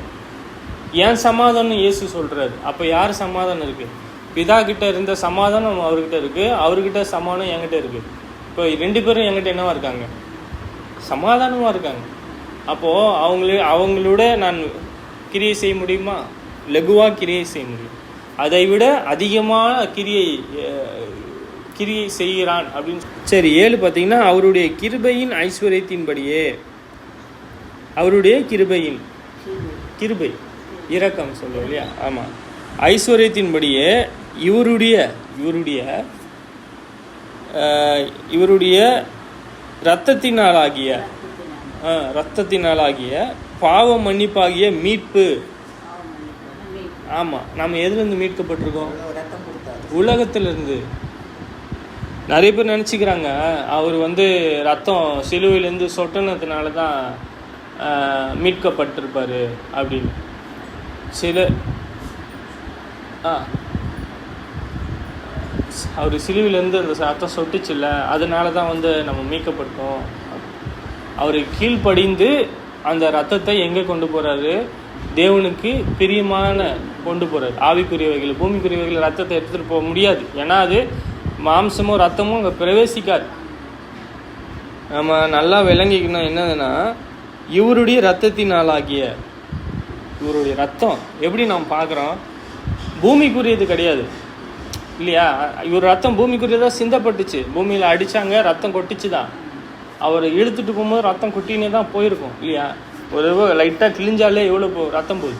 Speaker 1: ஏன் சமாதானம் இயேசு சொல்கிறாரு. அப்போ யார் சமாதானம் இருக்குது? பிதா கிட்ட இருந்த சமாதானம் அவர்கிட்ட இருக்குது, அவர்கிட்ட சமாதானம் என்கிட்ட இருக்குது. இப்போ 2 பேரும் என்கிட்ட என்னவா இருக்காங்க? சமாதானமாக இருக்காங்க. அப்போது அவங்களோட நான் கிரியை செய்ய முடியுமா? லகுவாக கிரியை செய்ய முடியும். அதை விட அதிகமான கிரியை செய்கிறான் அப்படின்னு. சரி, 7 பார்த்தீங்கன்னா அவருடைய கிருபையின் ஐஸ்வர்யத்தின்படியே. அவருடைய கிருபை இரக்கம் சொல்லுவோம் இல்லையா? ஆமாம், ஐஸ்வர்யத்தின்படியே இவருடைய இரத்தத்தினாலாகிய பாவ மன்னிப்பாகிய மீட்பு. ஆமாம், நம்ம எதுலேருந்து மீட்கப்பட்டிருக்கோம்? உலகத்திலிருந்து. நிறைய பேர் நினச்சிக்கிறாங்க அவர் ரத்தம் சிலுவையிலேருந்து சொட்டினதுனால தான் மீட்கப்பட்டிருப்பார் அப்படின்னு. அவர் சிலுவையிலேருந்து அந்த ரத்தம் சொட்டுச்சுல்ல, அதனால தான் நம்ம மீட்கப்பட்டோம். அவர் கீழ்ப்படிந்து அந்த ரத்தத்தை எங்கே கொண்டு போகிறாரு? தேவனுக்கு பிரியமான கொண்டு போகிறார். ஆவிக்குரியவைகள் பூமிக்குரியவைகள் ரத்தத்தை எடுத்துகிட்டு போக முடியாது. ஏன்னா அது மாம்சமோ ரத்தமோ அங்கே பிரவேசிக்காது. நம்ம நல்லா விளங்கிக்கணும் என்னதுன்னா, இவருடைய இரத்தத்தினாலாகிய, இவருடைய ரத்தம் எப்படி நாம் பார்க்குறோம்? பூமிக்குரியது கிடையாது இல்லையா? இவர் ரத்தம் பூமிக்குரியதாக சிந்தப்பட்டுச்சு. பூமியில் அடித்தாங்க, ரத்தம் கொட்டிச்சு தான். அவர் இழுத்துட்டு போகும்போது ரத்தம் கொட்டினே தான் போயிருக்கும் இல்லையா? ஒரு லைட்டாக கிழிஞ்சாலே எவ்வளோ ரத்தம் போகுது.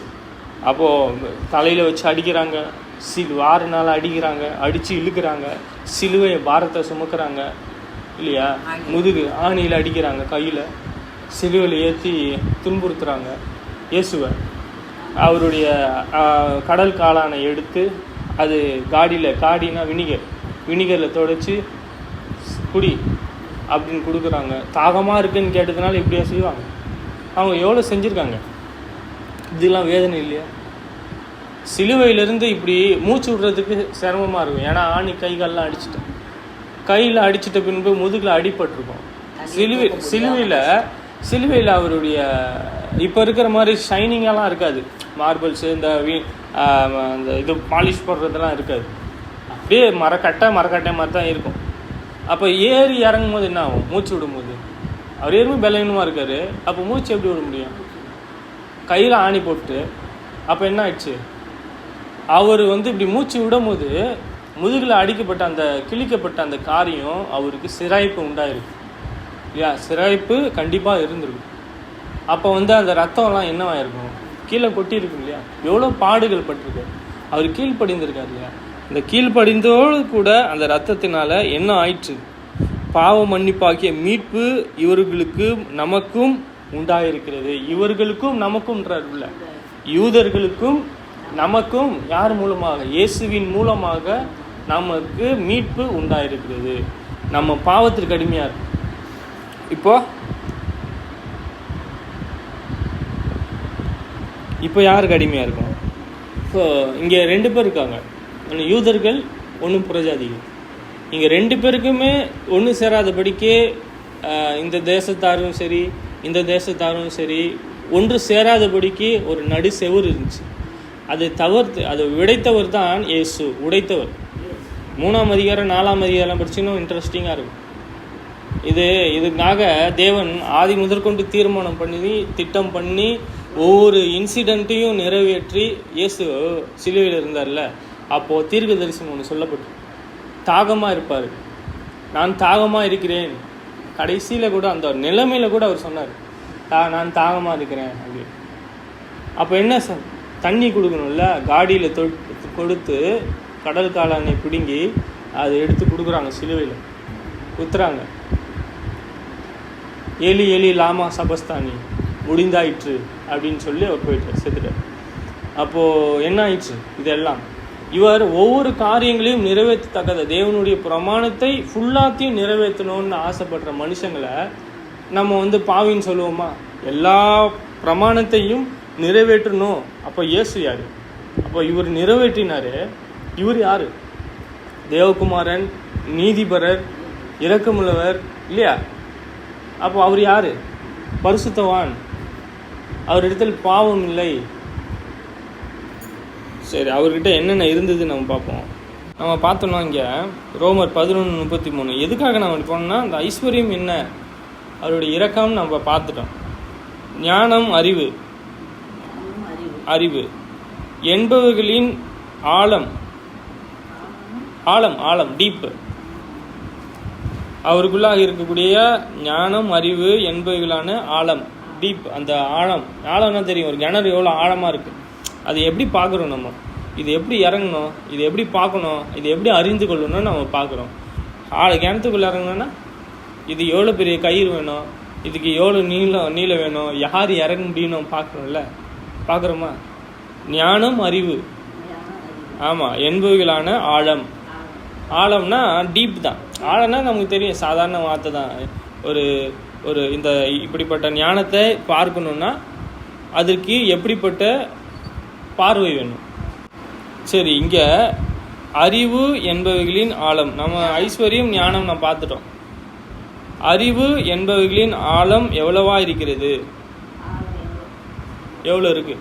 Speaker 1: அப்போது தலையில் வச்சு அடிக்கிறாங்க, வாரினால் அடிக்கிறாங்க, அடித்து இழுக்கிறாங்க, சிலுவை பாரத்தை சுமக்கிறாங்க இல்லையா? முதுகு ஆணியில் அடிக்கிறாங்க, கையில் சிலுவையில் ஏற்றி துன்புறுத்துகிறாங்க இயேசுவை. அவருடைய கடல் காளானை எடுத்து அது காடினா வினிகரில் துடைச்சி குடி அப்படின்னு கொடுக்குறாங்க. தாகமாக இருக்குன்னு கேட்டதுனால இப்படியா செய்வாங்க? அவங்க எவ்வளோ செஞ்சுருக்காங்க. இதெல்லாம் வேதனை இல்லையா? சிலுவையிலேருந்து இப்படி மூச்சு விடுறதுக்கு சிரமமாக இருக்கும். ஏன்னா ஆணி கைகாலெலாம் அடிச்சிட்டேன். கையில் அடிச்சிட்ட பின்பு முதுகில் அடிபட்டிருக்கும். சிலுவையில் அவருடைய இப்போ இருக்கிற மாதிரி ஷைனிங்கெல்லாம் இருக்காது. மார்பிள்ஸு இந்த இது பாலிஷ் போடுறதெல்லாம் இருக்காது. அப்படியே மரக்கட்டை மாதிரி தான் இருக்கும். அப்போ ஏறி இறங்கும் போது என்ன ஆகும்? மூச்சு விடும்போது அவர் ஏறும் பலவீனமாக இருக்கார். அப்போ மூச்சு எப்படி விட முடியும்? கையில் ஆணி போட்டு. அப்போ என்ன ஆயிடுச்சு? அவர் இப்படி மூச்சு விடும் போது முதுகில் அடிக்கப்பட்ட அந்த கிழிக்கப்பட்ட அந்த காரியம் அவருக்கு சிராய்ப்பு உண்டாயிருக்கு இல்லையா? சிராய்ப்பு கண்டிப்பாக இருந்திருக்கும். அப்போ அந்த ரத்தம்லாம் என்னவாயிருக்கும்? கீழே கொட்டியிருக்கும் இல்லையா? எவ்வளோ பாடுகள் பட்டிருக்கு. அவர் கீழ்ப்படிந்திருக்கார் இல்லையா? இந்த கீழ்ப்படிந்தோடு கூட அந்த ரத்தத்தினால என்ன ஆயிற்று? பாவ மன்னிப்பாகிய மீட்பு இவர்களுக்கும் நமக்கும் உண்டாயிருக்கிறது. இவர்களுக்கும் நமக்கும்ன்றார் இல்லை, யூதர்களுக்கும் நமக்கும். யார் மூலமாக? இயேசுவின் மூலமாக நமக்கு மீட்பு உண்டாயிருக்கிறது. நம்ம பாவத்திற்கு அடிமையாக இருக்கும். இப்போ யாருக்கு அடிமையாக இருக்கும்? இப்போ இங்கே 2 பேர் இருக்காங்க, ஒன்று யூதர்கள், ஒன்று புறஜாதிகள். இங்கே 2 பேருக்குமே ஒன்று சேராதபடிக்கே இந்த தேசத்தாரும் சரி இந்த தேசத்தாரும் சரி ஒன்று சேராதபடிக்கு ஒரு நடு செவுறு இருந்துச்சு. அதை தவிர்த்து அதை உடைத்தவர் தான் இயேசு. உடைத்தவர். 3ஆம் அதிகாரம் 4ஆம் அதிகாரம் படிச்சுன்னா இன்ட்ரெஸ்டிங்காக இருக்கும். இதுக்காக தேவன் ஆதி முதற்கொண்டு தீர்மானம் பண்ணி திட்டம் பண்ணி ஒவ்வொரு இன்சிடெண்ட்டையும் நிறைவேற்றி இயேசு சிலுவையில் இருந்தார்ல, அப்போது தீர்க்க தரிசனம் ஒன்று சொல்லப்பட்டு தாகமாக இருப்பார். நான் தாகமாக இருக்கிறேன். கடைசியில் கூட அந்த நிலைமையில் கூட அவர் சொன்னார், நான் தாகமாக இருக்கிறேன் அப்படின்னு. அப்போ என்ன சார், தண்ணி கொடுக்கணும்ல. காடியில் கொடுத்து கடல் காளானை பிடுங்கி அதை எடுத்து கொடுக்குறாங்க, சிலுவையில் குத்துறாங்க. ஏலி ஏலி லாமா சபஸ்தானி, முடிந்தாயிற்று அப்படின்னு சொல்லி அவர் போயிட்டார், செத்துட்டார். அப்போது என்ன ஆயிடுச்சு? இதெல்லாம் இவர் ஒவ்வொரு காரியங்களையும் நிறைவேற்றத்தக்கத தேவனுடைய பிரமாணத்தை ஃபுல்லாத்தையும் நிறைவேற்றணும்னு ஆசைப்படுற மனுஷங்களை நம்ம பாவின்னு சொல்லுவோமா? எல்லா பிரமாணத்தையும் நிறைவேற்றணும். அப்போ இயேசு யார்? அப்போ இவர் நிறைவேற்றினார். இவர் யார்? தேவகுமாரன், நீதிபரர், இரக்கமுள்ளவர் இல்லையா? அப்போ அவர் யார்? பரிசுத்தவான். அவரிடத்தில் பாவம் இல்லை. சரி, அவர்கிட்ட என்னென்ன இருந்தது நம்ம பார்ப்போம். நம்ம பார்த்தோம்னா இங்கே ரோமர் 11:33 எதுக்காக நம்ம போனோம்னா, அந்த ஐஸ்வர்யம் என்ன, அவருடைய இரக்கம் நம்ம பார்த்துட்டோம். ஞானம், அறிவு என்பவர்களின் ஆழம் டீப்பு. அவருக்குள்ளாக இருக்கக்கூடிய ஞானம், அறிவு என்பவர்களான ஆழம், டீப். அந்த ஆழம்னா தெரியும், ஒரு கிணறு எவ்வளோ ஆழமாக இருக்குது. அது எப்படி பார்க்குறோம் நம்ம? இது எப்படி இறங்கணும், இது எப்படி பார்க்கணும், இது எப்படி அறிந்து கொள்ளணும்னு நம்ம பார்க்குறோம். கிணத்துக்குள்ளே இறங்கணும்னா இது எவ்வளோ பெரிய கயிறு வேணும், இதுக்கு எவ்வளோ நீளம் வேணும், யார் இறங்க முடியும் நம்ம பார்க்குறோம்ல. பார்க்குறோமா? ஞானம் அறிவு, ஆமாம், என்பவைகளான ஆழம். ஆழம்னா டீப் தான். ஆழம்னா நமக்கு தெரியும், சாதாரண வார்த்தை தான். ஒரு ஒரு இந்த இப்படிப்பட்ட ஞானத்தை பார்க்கணுன்னா அதற்கு எப்படிப்பட்ட பார்வை வேணும். சரி, இங்கே அறிவு என்பவைகளின் ஆழம், நம்ம ஐஸ்வர்யம் ஞானம் நம்ம பார்த்துட்டோம். அறிவு என்பவைகளின் ஆழம் எவ்வளவா இருக்கிறது? எவ்வளோ இருக்கு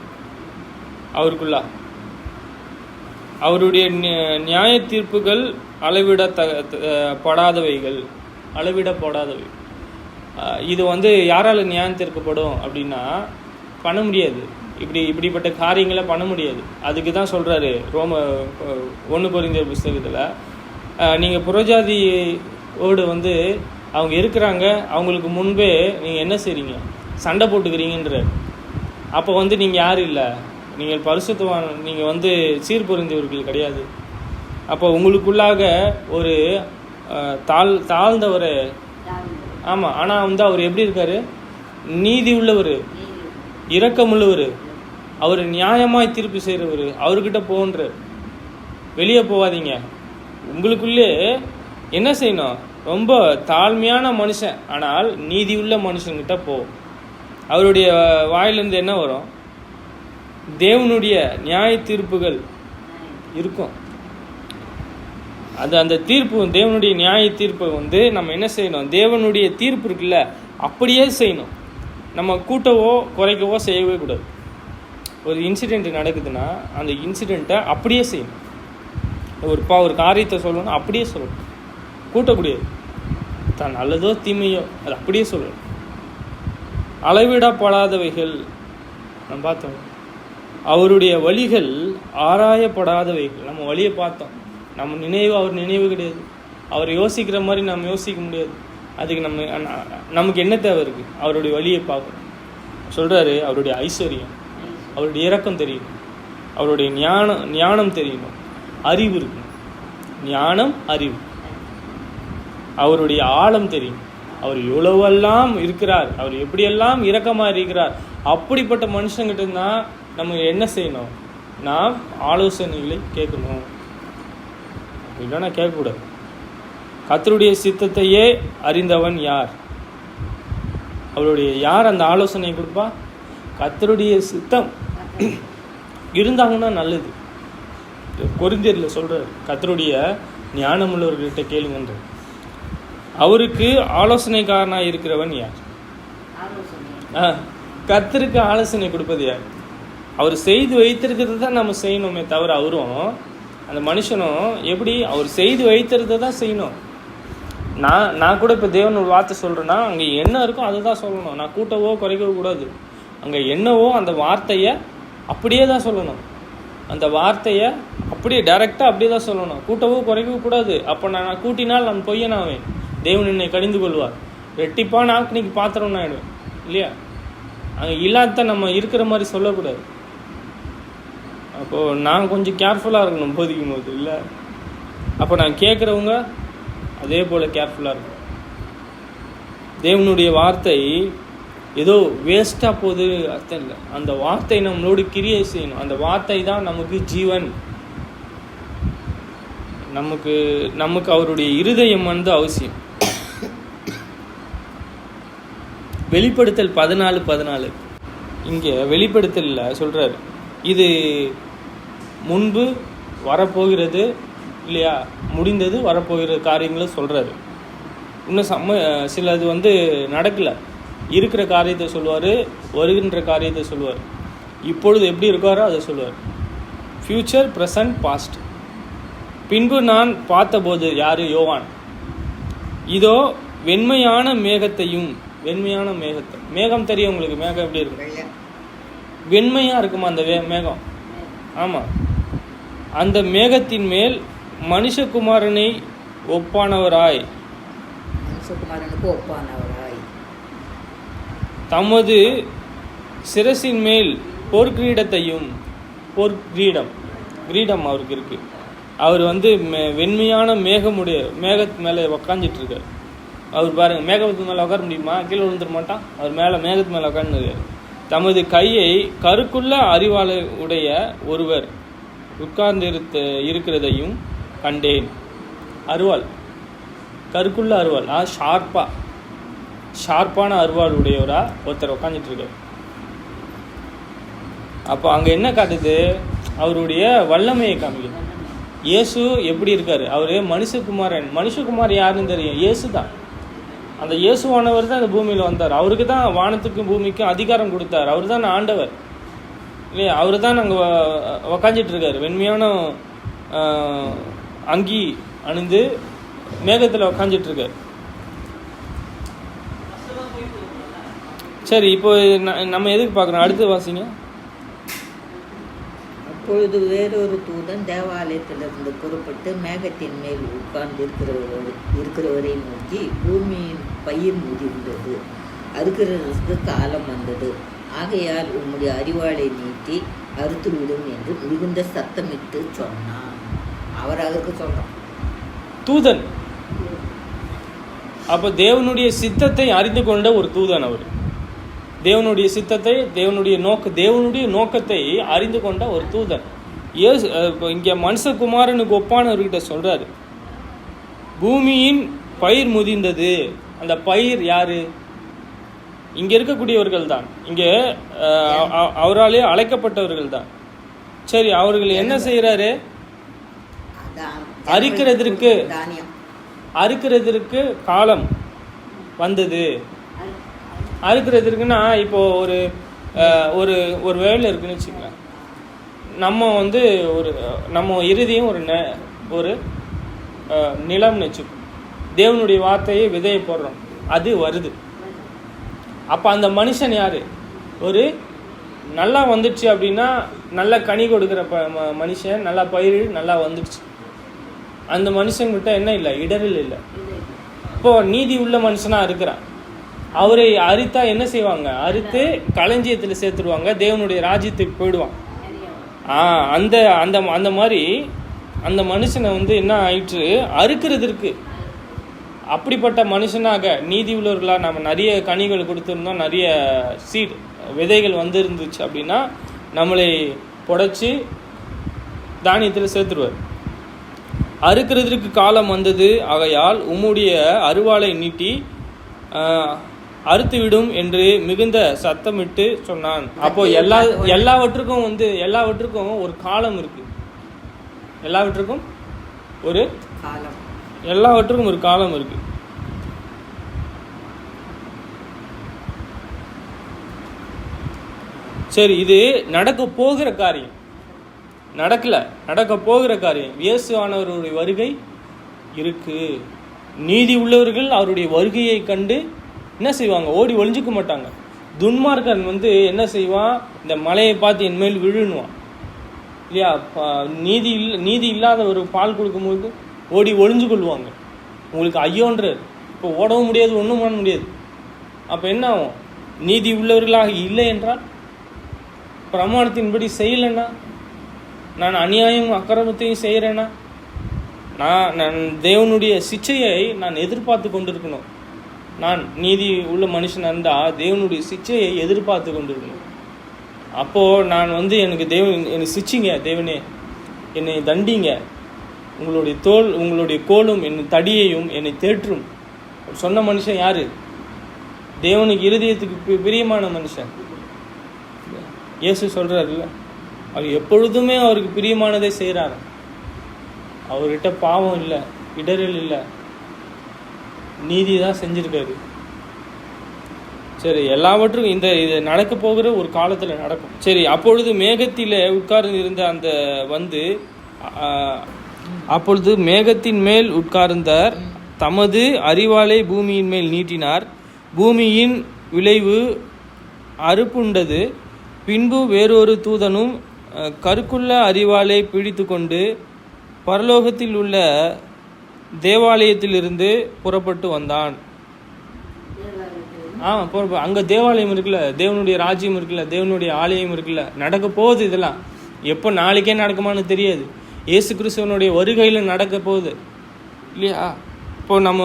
Speaker 1: அவருக்குள்ள? அவருடைய நியாய தீர்ப்புகள் அளவிடப்படாதவைகள். இது யாரால் நியாயம் தீர்க்கப்படும் அப்படின்னா பண்ண முடியாது. இப்படிப்பட்ட காரியங்களை பண்ண முடியாது. அதுக்கு தான் சொல்கிறாரு ரோம 1 கொரிந்தியர் புஸ்தகத்தில், நீங்கள் புறஜாதியோடு அவங்க இருக்கிறாங்க, அவங்களுக்கு முன்பே நீங்கள் என்ன செய்கிறீங்க, சண்டை போட்டுக்கிறீங்கன்ற. அப்போ நீங்கள் யாரும் இல்லை, நீங்கள் பரிசுத்தவான், நீங்கள் சீர்பொருந்தியவர்கள் கிடையாது. அப்போ உங்களுக்குள்ளாக ஒரு தாழ்ந்தவர். ஆமாம், ஆனால் அவர் எப்படி இருக்கார்? நீதி உள்ளவர், இரக்கமுள்ளவர், அவர் நியாயமாய் தீர்ப்பு செய்கிறவர். அவர்கிட்ட போன்ற வெளியே போகாதீங்க. உங்களுக்குள்ளே என்ன செய்யணும்? ரொம்ப தாழ்மையான மனுஷன், ஆனால் நீதி உள்ள மனுஷன்கிட்ட போ. அவருடைய வாயிலிருந்து என்ன வரும்? தேவனுடைய நியாய தீர்ப்புகள் இருக்கும். அந்த தீர்ப்பு, தேவனுடைய நியாய தீர்ப்பை நம்ம என்ன செய்யணும்? தேவனுடைய தீர்ப்பு இருக்குல்ல, அப்படியே செய்யணும். நம்ம கூட்டவோ குறைக்கவோ செய்யவே கூடாது. ஒரு இன்சிடெண்ட் நடக்குதுன்னா அந்த இன்சிடெண்ட்டை அப்படியே செய்யணும். ஒரு காரியத்தை சொல்லணும், அப்படியே சொல்லணும். கூட்டக்கூடியது தான் நல்லதோ தீமையோ அது அப்படியே சொல்லணும். அளவிடப்படாதவைகள் நம்ம பார்த்தோம். அவருடைய வழிகள் ஆராயப்படாதவைகள். நம்ம வழியை பார்த்தோம். நம்ம நினைவு அவர் நினைவு கிடையாது. அவர் யோசிக்கிற மாதிரி நம்ம யோசிக்க முடியாது. அதுக்கு நமக்கு என்ன தேவை இருக்குது? அவருடைய வழியை பார்க்கணும். சொல்கிறாரு, அவருடைய ஐஸ்வர்யம், அவருடைய இரக்கம் தெரியணும், அவருடைய ஞானம் தெரியணும், அறிவு இருக்கணும். ஞானம், அறிவு, அவருடைய ஆழம் தெரியும். அவர் எவ்வளவெல்லாம் இருக்கிறார், அவர் எப்படியெல்லாம் இரக்கமாக இருக்கிறார். அப்படிப்பட்ட மனுஷங்கிட்ட தான் நம்ம என்ன செய்யணும்? நாம் ஆலோசனைகளை கேட்கணும். இல்லைன்னா கேட்கக்கூடாது. கர்த்தருடைய சித்தத்தையே அறிந்தவன் யார்? அவருடைய யார் அந்த ஆலோசனை கொடுப்பா? கர்த்தருடைய சித்தம் இருந்தாங்கன்னா நல்லது. கொரிந்தியரில் சொல்கிறார், கர்த்தருடைய ஞானம் உள்ளவர்கிட்ட கேளுங்கன்ற. அவருக்கு ஆலோசனைக்காரனாக இருக்கிறவன் யார்? கர்த்தருக்கு ஆலோசனை கொடுப்பது யார்? அவர் செய்து வைத்திருக்கிறது தான் நம்ம செய்யணுமே தவிர, அவரும் அந்த மனுஷனும் எப்படி அவர் செய்து வைத்திருந்ததை தான் செய்யணும். நான் கூட இப்போ தேவன் ஒரு வார்த்தை சொல்கிறேன்னா அங்கே என்ன இருக்கோ அதை தான் சொல்லணும். நான் கூட்டவோ குறைக்கவோ கூடாது. அங்கே என்னவோ அந்த வார்த்தையை அப்படியே தான் சொல்லணும். அந்த வார்த்தையை அப்படியே டைரெக்டாக அப்படியே தான் சொல்லணும். கூட்டவோ குறைக்கவோ கூடாது. அப்போ நான் கூட்டினால் நான் பொய்யனாவேன், தேவன் என்னை கடிந்து கொள்வார். ரெட்டிப்பாக நான் இன்னைக்கு பாத்திரம் ஆகிடுவேன் இல்லையா? அங்கே இல்லாத நம்ம இருக்கிற மாதிரி சொல்லக்கூடாது. அப்போது நான் கொஞ்சம் கேர்ஃபுல்லாக இருக்கணும் போதிக்கும் போது, இல்லை? அப்போ நான் கேட்குறவங்க அதே போல் கேர்ஃபுல்லாக இருக்கும். தேவனுடைய வார்த்தை ஏதோ வேஸ்ட்டாக போகுது அர்த்தம் இல்லை. அந்த வார்த்தை நம்மளோடு கிரியை செய்யணும். அந்த வார்த்தை தான் நமக்கு ஜீவன். நமக்கு அவருடைய இருதயம் அவசியம். வெளிப்படுத்தல் 14:14 இங்கே வெளிப்படுத்தலில் சொல்கிறார், இது முன்பு வரப்போகிறது இல்லையா, முடிந்தது, வரப்போகிற காரியங்களை சொல்கிறாரு. இன்னும் சிலது நடக்கலை. இருக்கிற காரியத்தை சொல்லுவார், வருகின்ற காரியத்தை சொல்லுவார். இப்பொழுது எப்படி இருக்காரோ அதை சொல்லுவார். Future, present, past. பின்பு நான் பார்த்தபோது, யார்? யோவான். இதோ வெண்மையான மேகத்தையும், வெண்மையான மேகத்தை, மேகம் தெரியும் உங்களுக்கு? மேகம் எப்படி இருக்கும்? வெண்மையாக இருக்குமா அந்த மேகம்? ஆமாம். அந்த மேகத்தின் மேல் மனுஷகுமாரனை ஒப்பானவராய், தமது சிரசின் மேல் பொற்கிரீடம், கிரீடம் அவருக்கு இருக்குது. அவர் வந்து வெண்மையான மேகத்து மேலே உக்காந்துட்டு இருக்கார். அவர் பாருங்கள், மேகத்து மேலே உட்கார முடியுமா? கீழே விழுந்துட மாட்டான். அவர் மேலே மேகத்து மேலே உட்காந்துருக்கார். தமது கையை கருக்குள்ள அறிவாளை உடைய ஒருவர் உட்கார்ந்து இருக்கிறதையும் கண்டேன். அருவாள், கருக்குள்ள அருவாள், ஷார்ப்பான அருவாள் உடையவரா ஒருத்தர் உட்காந்துட்டு இருக்கார். அப்போ அங்கே என்ன காட்டுது? அவருடைய வல்லமையை காமிக்குது. இயேசு எப்படி இருக்காரு? அவர் மனுஷகுமார் யாருன்னு தெரியும், இயேசு தான். அந்த இயேசுவானவர் தான் இந்த பூமியில் வந்தார். அவருக்கு தான் வானத்துக்கும் பூமிக்கும் அதிகாரம் கொடுத்தார். அவர் தான் ஆண்டவர் இல்லையா? அவர் தான் நாங்கள் உக்காந்துட்டு இருக்காரு. வெண்மையான அங்கி அணிந்து மேகத்தில் உக்காந்துட்டு இருக்காரு. சரி, இப்போ நம்ம எதுக்கு பார்க்குறோம்? அடுத்து வாசிங்க.
Speaker 2: அப்பொழுது வேறொரு தூதன் தேவாலயத்திலிருந்து புறப்பட்டு மேகத்தின் மேல் உட்கார்ந்து இருக்கிறவரை நோக்கி, பூமியின் பயிர் முதிர்ந்தது, அறுக்கிறதுக்கு காலம் வந்தது, ஆகையால் உம்முடைய அறிவாளை நீட்டி அறுத்து விடும் என்று மிகுந்த சத்தமிட்டு சொன்னான். அவர் அதற்கு சொல்றான்,
Speaker 1: தூதன். அப்ப தேவனுடைய சித்தத்தை அறிந்து கொண்ட ஒரு தூதன் அவர். தேவனுடைய சித்தத்தை, தேவனுடைய நோக்கத்தை அறிந்து கொண்ட ஒரு தூதன். இங்க மனுஷகுமாரனுக்கு ஒப்பானவர்கிட்ட சொல்றாரு, பூமியின் பயிர் முதிர்ந்தது. அந்த பயிர் யாரு? இங்க இருக்கக்கூடியவர்கள் தான், இங்க அவராலே அழைக்கப்பட்டவர்கள் தான். சரி, அவர்கள் என்ன செய்யறாரு? அறுக்கிறதற்கு காலம் வந்தது. அறுக்கிறதுக்குன்னா இப்போ ஒரு வேலை இருக்குன்னு வச்சுக்கலாம். நம்ம வந்து நம்ம இறுதியும் ஒரு நிலம்னு வச்சுக்கோம். தேவனுடைய வார்த்தையை விதையை போடுறோம், அது வருது. அப்போ அந்த மனுஷன் யாரு? ஒரு நல்லா வந்துடுச்சு அப்படின்னா, நல்ல கனி கொடுக்குற மனுஷன், நல்லா பயிர் நல்லா வந்துடுச்சு. அந்த மனுஷங்கிட்ட என்ன இல்லை? இடரில் இல்லை. இப்போ நீதி உள்ள மனுஷனா இருக்கிறான். அவரை அறுத்தா என்ன செய்வாங்க? அறுத்து களஞ்சியத்தில் சேர்த்துருவாங்க, தேவனுடைய ராஜ்யத்துக்கு போயிடுவான். அந்த அந்த அந்த மாதிரி அந்த மனுஷனை வந்து என்ன ஆயிற்று? அறுக்கிறதுக்கு. அப்படிப்பட்ட மனுஷனாக நீதி உள்ளவர்களாக நம்ம நிறைய கனிகள் கொடுத்துருந்தோம், நிறைய சீட் விதைகள் வந்துருந்துச்சு அப்படின்னா நம்மளை புடைச்சி தானியத்தில் சேர்த்துருவார். அறுக்கிறதுக்கு காலம் வந்தது, ஆகையால் உம்முடைய அருவாளை நீட்டி அறுத்துவிடும் என்று மிகுந்த சத்தமிட்டு சொன்னான். அப்போ எல்லாவற்றுக்கும் ஒரு காலம் இருக்கு. எல்லாவற்றுக்கும் ஒரு காலம் இருக்கு. சரி, இது நடக்க போகிற காரியம், நடக்க போகிற காரியம். இயேசுவானவருடைய வருகை இருக்கு. நீதி உள்ளவர்கள் அவருடைய வருகையை கண்டு என்ன செய்வாங்க? ஓடி ஒளிஞ்சிக்க மாட்டாங்க. துன்மார்க்கன் வந்து என்ன செய்வான்? இந்த மலையை பார்த்து என் மேல் விழுணுவான் இல்லையா? நீதி இல்லாத ஒரு பால் கொடுக்கும்போது ஓடி ஒளிஞ்சு கொள்வாங்க. உங்களுக்கு ஐயோன்றார். இப்போ ஓடவும் முடியாது, ஒன்றும் பண்ண முடியாது. அப்போ என்ன ஆகும்? நீதி உள்ளவர்களாக இல்லை என்றால், பிரமாணத்தின்படி செய்யலைன்னா, நான் அநியாயம் அக்கிரமத்தையும் செய்கிறேன்னா, நான் தேவனுடைய சிச்சையை நான் எதிர்பார்த்து கொண்டிருக்கணும். நான் நீதி உள்ள மனுஷன் இருந்தால் தேவனுடைய சிச்சையை எதிர்பார்த்து கொண்டிருக்கணும். அப்போது நான் வந்து எனக்கு என்னை சிச்சிங்க, தேவனே என்னை தண்டிங்க, உங்களுடைய கோலும் என் தடியையும் என்னை தேற்றும் சொன்ன மனுஷன் யாரு? தேவனுக்கு இருதயத்துக்கு பிரியமான மனுஷன். இயேசு சொல்றாருல்ல, அவர் எப்பொழுதுமே அவருக்கு பிரியமானதை செய்கிறார். அவர்கிட்ட பாவம் இல்லை, இடரில் இல்லை, நீதி தான் செஞ்சிருக்காரு. சரி, எல்லாவற்றும் இது நடக்க போகிற ஒரு காலத்தில் நடக்கும். சரி, அப்பொழுது மேகத்தில் உட்கார்ந்து இருந்த அந்த வந்து அப்பொழுது மேகத்தின் மேல் உட்கார்ந்தார், தமது அறிவாளை பூமியின் மேல் நீட்டினார், பூமியின் விளைவு அறுப்புண்டது. பின்பு வேறொரு தூதனும் கருக்குள்ள அறிவாளை பிடித்து கொண்டு பரலோகத்தில் உள்ள தேவாலயத்திலிருந்து புறப்பட்டு வந்தான். அங்கே தேவாலயம் இருக்குல்ல, தேவனுடைய ராஜ்யம் இருக்குல்ல, தேவனுடைய ஆலயம் இருக்குல்ல, நடக்க போகுது. இதெல்லாம் எப்போ நாளைக்கே நடக்குமான்னு தெரியாது. இயேசு கிறிஸ்துவனுடைய வருகையில் நடக்க போகுது இல்லையா? இப்போ நம்ம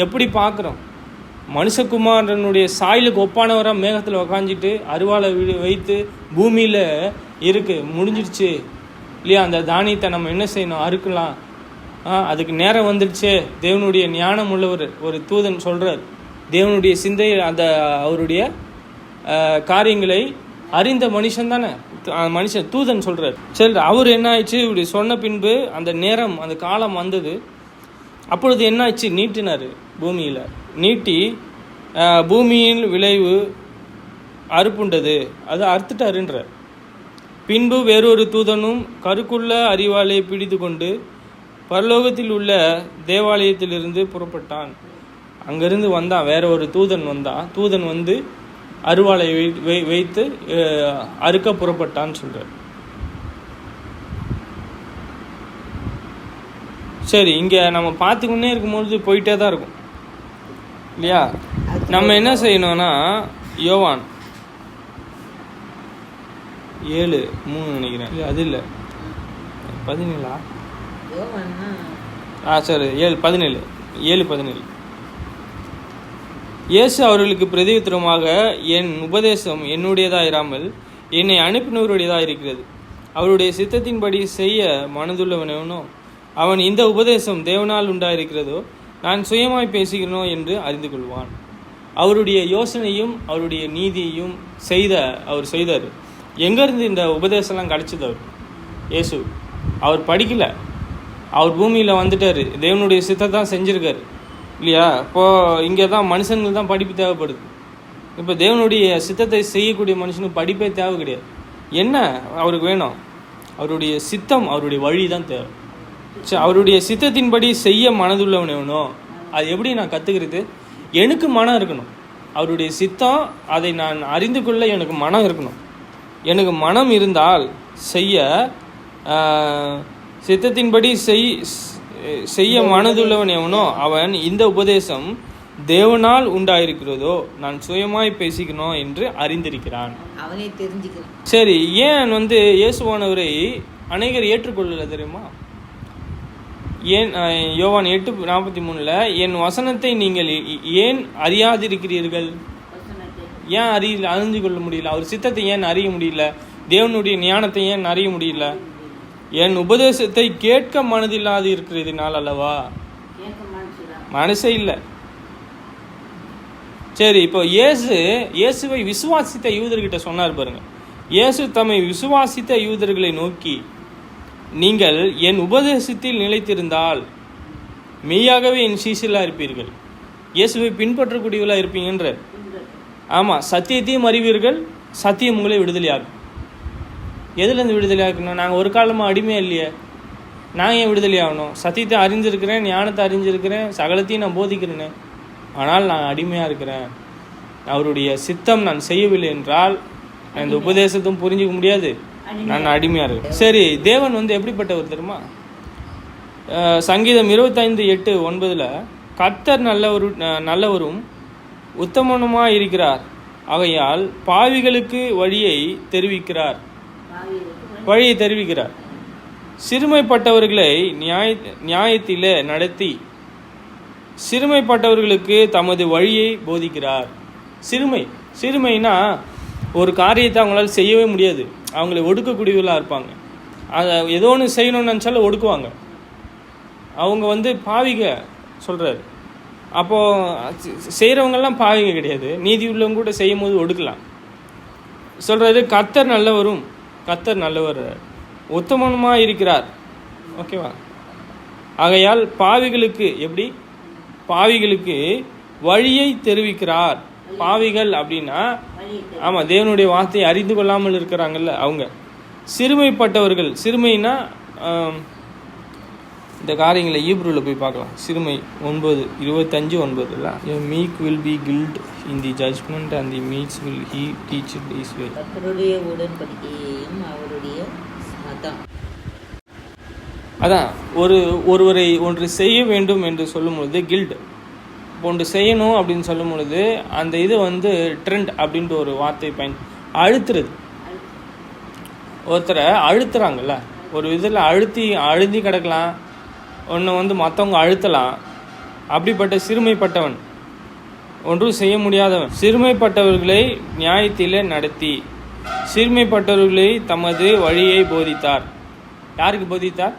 Speaker 1: எப்படி பார்க்குறோம்? மனுஷகுமாரனுடைய சாயலுக்கு ஒப்பானவராக மேகத்தில் உக்காஞ்சிட்டு அருவாளை வைத்து பூமியில் முடிஞ்சிடுச்சு இல்லையா? அந்த தானியத்தை நம்ம என்ன செய்யணும்? அறுக்கலாம். அதுக்கு நேரம் வந்துடுச்சு. தேவனுடைய ஞானம் உள்ளவர் ஒரு தூதன் சொல்கிறார். தேவனுடைய சிந்தை அந்த அவருடைய காரியங்களை அறிந்த மனுஷன் தானே மனுஷன், தூதன் சொல்கிறார். சரி, அவர் என்ன ஆயிடுச்சு? இப்படி சொன்ன பின்பு அந்த நேரம் அந்த காலம் வந்தது. அப்பொழுது என்ன ஆச்சு? நீட்டினார் பூமியில். நீட்டி பூமியின் விளைவு அறுப்புண்டது, அது அறுத்துட்டாருன்ற. பின்பு வேறொரு தூதனும் கருக்குள்ள அறிவாலை பிடித்து கொண்டு பரலோகத்தில் உள்ள தேவாலயத்திலிருந்து புறப்பட்டான். அங்கிருந்து வந்தான், வேற ஒரு தூதன் வந்தான். தூதன் வந்து அருவாளை வைத்து அறுக்க புறப்பட்டான்னு சொல்றார். சரி, இங்கே நம்ம பார்த்துக்கொண்டே இருக்கும்பொழுது போயிட்டே தான் இருக்கும் இல்லையா? நம்ம என்ன செய்யணும்னா, யோவான் 7:3 நினைக்கிறேன், அது இல்லை 17 சரி 7:17 இயேசு அவர்களுக்கு பிரதியுத்தரமாக, என் உபதேசம் என்னுடையதாயிராமல் என்னை அனுப்பினவருடையதாக இருக்கிறது. அவருடைய சித்தத்தின்படி செய்ய மனதுள்ளவனோ அவன் இந்த உபதேசம் தேவனால் உண்டாயிருக்கிறதோ நான் சுயமாய் பேசுகிறனோ என்று அறிந்து கொள்வான். அவருடைய யோசனையும் அவருடைய நீதியையும் அவர் செய்தார். எங்கேருந்து இந்த உபதேசம்லாம் கிடச்சிது? இயேசு அவர் படிக்கல, அவர் பூமியில் வந்துட்டார், தேவனுடைய சித்தத்தை தான் செஞ்சுருக்காரு இல்லையா? இப்போது இங்கே தான் மனுஷங்களுக்கு தான் படிப்பு தேவைப்படுது. இப்போ தேவனுடைய சித்தத்தை செய்யக்கூடிய மனுஷனுக்கு படிப்பே தேவை கிடையாது. என்ன அவருக்கு வேணும்? அவருடைய சித்தம், அவருடைய வழி தான் தேவை. சரி, அவருடைய சித்தத்தின்படி செய்ய மனதுள்ளவன் வேணும். அது எப்படி நான் கற்றுக்கிறது? எனக்கு மனம் இருக்கணும். அவருடைய சித்தம், அதை நான் அறிந்து கொள்ள எனக்கு மனம் இருக்கணும். எனக்கு மனம் இருந்தால் செய்ய, சித்தத்தின்படி செய்ய மனதுள்ளவன் எவனோ அவன் இந்த உபதேசம் தேவனால் உண்டாயிருக்கிறதோ நான் சுயமாய் பேசிக்கணும் என்று அறிந்திருக்கிறான். அவனே தெரிஞ்சுக்கிறான். சரி, ஏன் இயேசுவானவரை அநேகர் ஏற்றுக்கொள்ளல தெரியுமா? ஏன்? யோவான் 8:43 என் வசனத்தை நீங்கள் ஏன் அறியாதிருக்கிறீர்கள்? ஏன் அறிஞ்சு கொள்ள முடியல? அவர் சித்தத்தை ஏன் அறிய முடியல? தேவனுடைய ஞானத்தை ஏன் அறிய முடியல? என் உபதேசத்தை கேட்க மனதில்லாது இருக்கிறதுனால அல்லவா? மனசே இல்லை. சரி, இப்போ இயேசுவை விசுவாசித்த யூதர்கிட்ட சொன்னார் பாருங்க. இயேசு தம்மை விசுவாசித்த யூதர்களை நோக்கி, நீங்கள் என் உபதேசத்தில் நிலைத்திருந்தால் மெய்யாகவே என் சீஷர்களாக இருப்பீர்கள். இயேசுவை பின்பற்றக்கூடியவர்களாக இருப்பீங்கன்ற. ஆமாம், சத்தியத்தையும் அறிவீர்கள், சத்தியம் உங்களை விடுதலையாகும். எதுலேருந்து விடுதலை ஆகணும்? நாங்கள் ஒரு காலமாக அடிமையாக இல்லையே, நான் ஏன் விடுதலை ஆகணும்? சத்தியத்தை அறிஞ்சிருக்கிறேன், ஞானத்தை அறிஞ்சிருக்கிறேன், சகலத்தையும் நான் போதிக்கிறேன்னு, ஆனால் நான் அடிமையாக இருக்கிறேன். அவருடைய சித்தம் நான் செய்யவில்லை என்றால் இந்த உபதேசத்தும் புரிஞ்சிக்க முடியாது, நான் அடிமையாக இருக்கேன். சரி, தேவன் எப்படிப்பட்டவர் தெரியுமா? சங்கீதம் 25:8-9 கர்த்தர் நல்லவரும் உத்தமனுமாய் இருக்கிறார், ஆகையால் பாவிகளுக்கு வழியை தெரிவிக்கிறார். சிறுமைப்பட்டவர்களை நியாயத்திலே நடத்தி சிறுமைப்பட்டவர்களுக்கு தமது வழியை போதிக்கிறார். சிறுமைனா ஒரு காரியத்தை அவங்களால செய்யவே முடியாது, அவங்களை ஒடுக்கக்கூடியவர்களாக இருப்பாங்க. அதை ஏதோ ஒன்று செய்யணும்னு நினச்சாலும் ஒடுக்குவாங்க. அவங்க பாவிக சொல்கிறாரு. அப்போது செய்கிறவங்கெல்லாம் பாவிங்க கிடையாது, நீதி உள்ளவங்க கூட செய்யும் போது ஒடுக்கலாம் சொல்கிறாரு. கர்த்தர் நல்லவர் உத்தமனுமாக இருக்கிறார். ஓகேவா? ஆகையால் பாவிகளுக்கு பாவிகளுக்கு வழியை தெரிவிக்கிறார். பாவிகள் அப்படின்னா ஆமாம், தேவனுடைய வார்த்தையை அறிந்து கொள்ளாமல் இருக்கிறாங்கல்ல அவங்க. சிறுமைப்பட்டவர்கள், சிறுமைனா இந்த காரியங்களை ஈப்ரூவில் போய் பார்க்கலாம். சிறுமை 9:25-9 meek will be guilt in the judgement and the meeks will he teach this way. கர்த்தருடைய உடன்படிக்கையையும் அவருடைய சத்தம். அதான் ஒருவரை ஒன்று செய்ய வேண்டும் என்று சொல்லும் பொழுது கில்ட், ஒன்று செய்யணும் அப்படின்னு சொல்லும் பொழுது அந்த இது ட்ரெண்ட் அப்படின்ற ஒரு வார்த்தை அழுத்துறது. ஒருத்தரை அழுத்துறாங்கல்ல, ஒரு இதில் அழுத்தி கிடக்கலாம், ஒன்று மற்றவங்க அழுத்தலாம். அப்படிப்பட்ட சிறுமைப்பட்டவன், ஒன்றும் செய்ய முடியாதவன், சிறுமைப்பட்டவர்களை நியாயத்திலே நடத்தி சிறுமைப்பட்டவர்களை தமது வழியை போதித்தார். யாருக்கு போதித்தார்?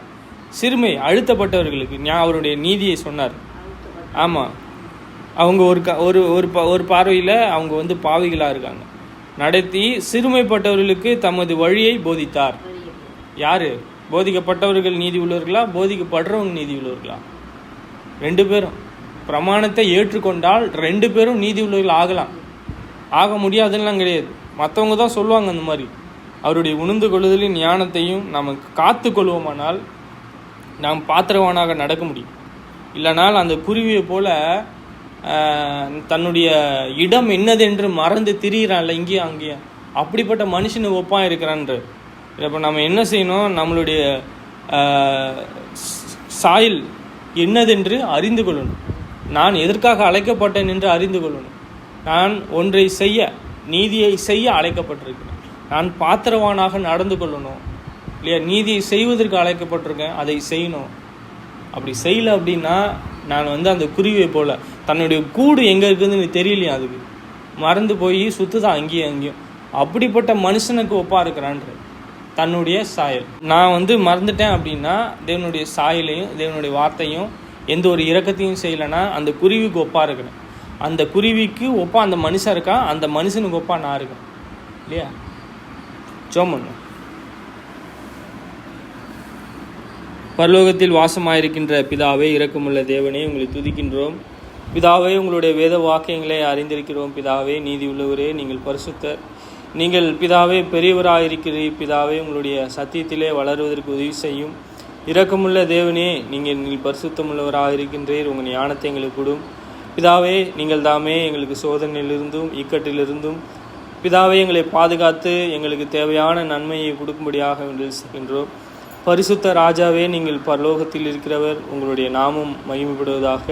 Speaker 1: அழுத்தப்பட்டவர்களுக்கு அவருடைய நீதியை சொன்னார். ஆமாம், அவங்க ஒரு பார்வையில் அவங்க பாவிகளாக இருக்காங்க. நடத்தி சிறுமைப்பட்டவர்களுக்கு தமது வழியை போதித்தார். யாரு? போதிக்கப்பட்டவர்கள் நீதி உள்ளவர்களா, போதிக்கப்படுறவங்க நீதி உள்ளவர்களா? 2 பேரும். பிரமாணத்தை ஏற்றுக்கொண்டால் 2 பேரும் நீதி உள்ளவர்கள் ஆகலாம். ஆக முடியாதுலாம் கிடையாது. மற்றவங்க தான் சொல்லுவாங்க அந்த மாதிரி. அவருடைய உணர்ந்து கொள்ளுதலின் ஞானத்தையும் நாம் காத்து கொள்வோமானால் நாம் பாத்திரவானாக நடக்க முடியும். இல்லைனால் அந்த குருவியை போல தன்னுடைய இடம் என்னதென்று மறந்து திரியிறான்ல இங்கேயும் அங்கேயும், அப்படிப்பட்ட மனுஷனுக்கு ஒப்பாக இருக்கிறான்ற. இப்போ நம்ம என்ன செய்யணும்? நம்மளுடைய சாயல் என்னதென்று அறிந்து கொள்ளணும். நான் எதற்காக அழைக்கப்பட்டேன் என்று அறிந்து கொள்ளணும். நான் ஒன்றை செய்ய, நீதியை செய்ய அழைக்கப்பட்டிருக்கிறேன். நான் பாத்திரவானாக நடந்து கொள்ளணும் இல்லையா? நீதியை செய்வதற்கு அழைக்கப்பட்டிருக்கேன், அதை செய்யணும். அப்படி செய்யலை அப்படின்னா நான் அந்த குருவியை போல் தன்னுடைய கூடு எங்கே இருக்குதுன்னு தெரியலையா, அதுக்கு மறந்து போய் சுற்றுதான் அங்கேயும் அங்கேயும். அப்படிப்பட்ட மனுஷனுக்கு ஒப்பாக இருக்கிறான்ற தன்னுடைய சாயல். நான் மறந்துட்டேன் அப்படின்னா தேவனுடைய சாயலையும் தேவனுடைய வார்த்தையும் எந்த ஒரு இரக்கத்தையும் செய்யலைன்னா அந்த குருவிக்கு ஒப்பாக இருக்கிறேன். அந்த குருவிக்கு ஒப்பா அந்த மனுஷன் இருக்கா, அந்த மனுஷனுக்கு ஒப்பா நான் இருக்கேன் இல்லையா? ஜோமன். பரலோகத்தில் வாசமாயிருக்கின்ற பிதாவே, இரக்கமுள்ள தேவனே, உங்களை துதிக்கின்றோம். பிதாவே, உங்களுடைய வேத வாக்கியங்களை அறிந்திருக்கிறோம். பிதாவே, நீதி உள்ளவரே, நீங்கள் பரிசுத்தர். நீங்கள் பிதாவே பெரியவராயிருக்கிறீர். பிதாவே, உங்களுடைய சத்தியத்திலே வளருவதற்கு உதவி செய்யும். இரக்கமுள்ள தேவனே, நீங்கள் பரிசுத்தமுள்ளவராக இருக்கின்றீர். உங்கள் ஞானத்தை எங்களுக்கு கொடும். பிதாவே, நீங்கள் தாமே எங்களுக்கு சோதனையிலிருந்தும் இக்கட்டிலிருந்தும் பிதாவே எங்களை பாதுகாத்து எங்களுக்கு தேவையான நன்மையை கொடுக்கும்படியாக வேண்டுகின்றோம். பரிசுத்த ராஜாவே, நீங்கள் பரலோகத்தில் இருக்கிறவர். உங்களுடைய நாமம் மகிமைப்படுவதாக.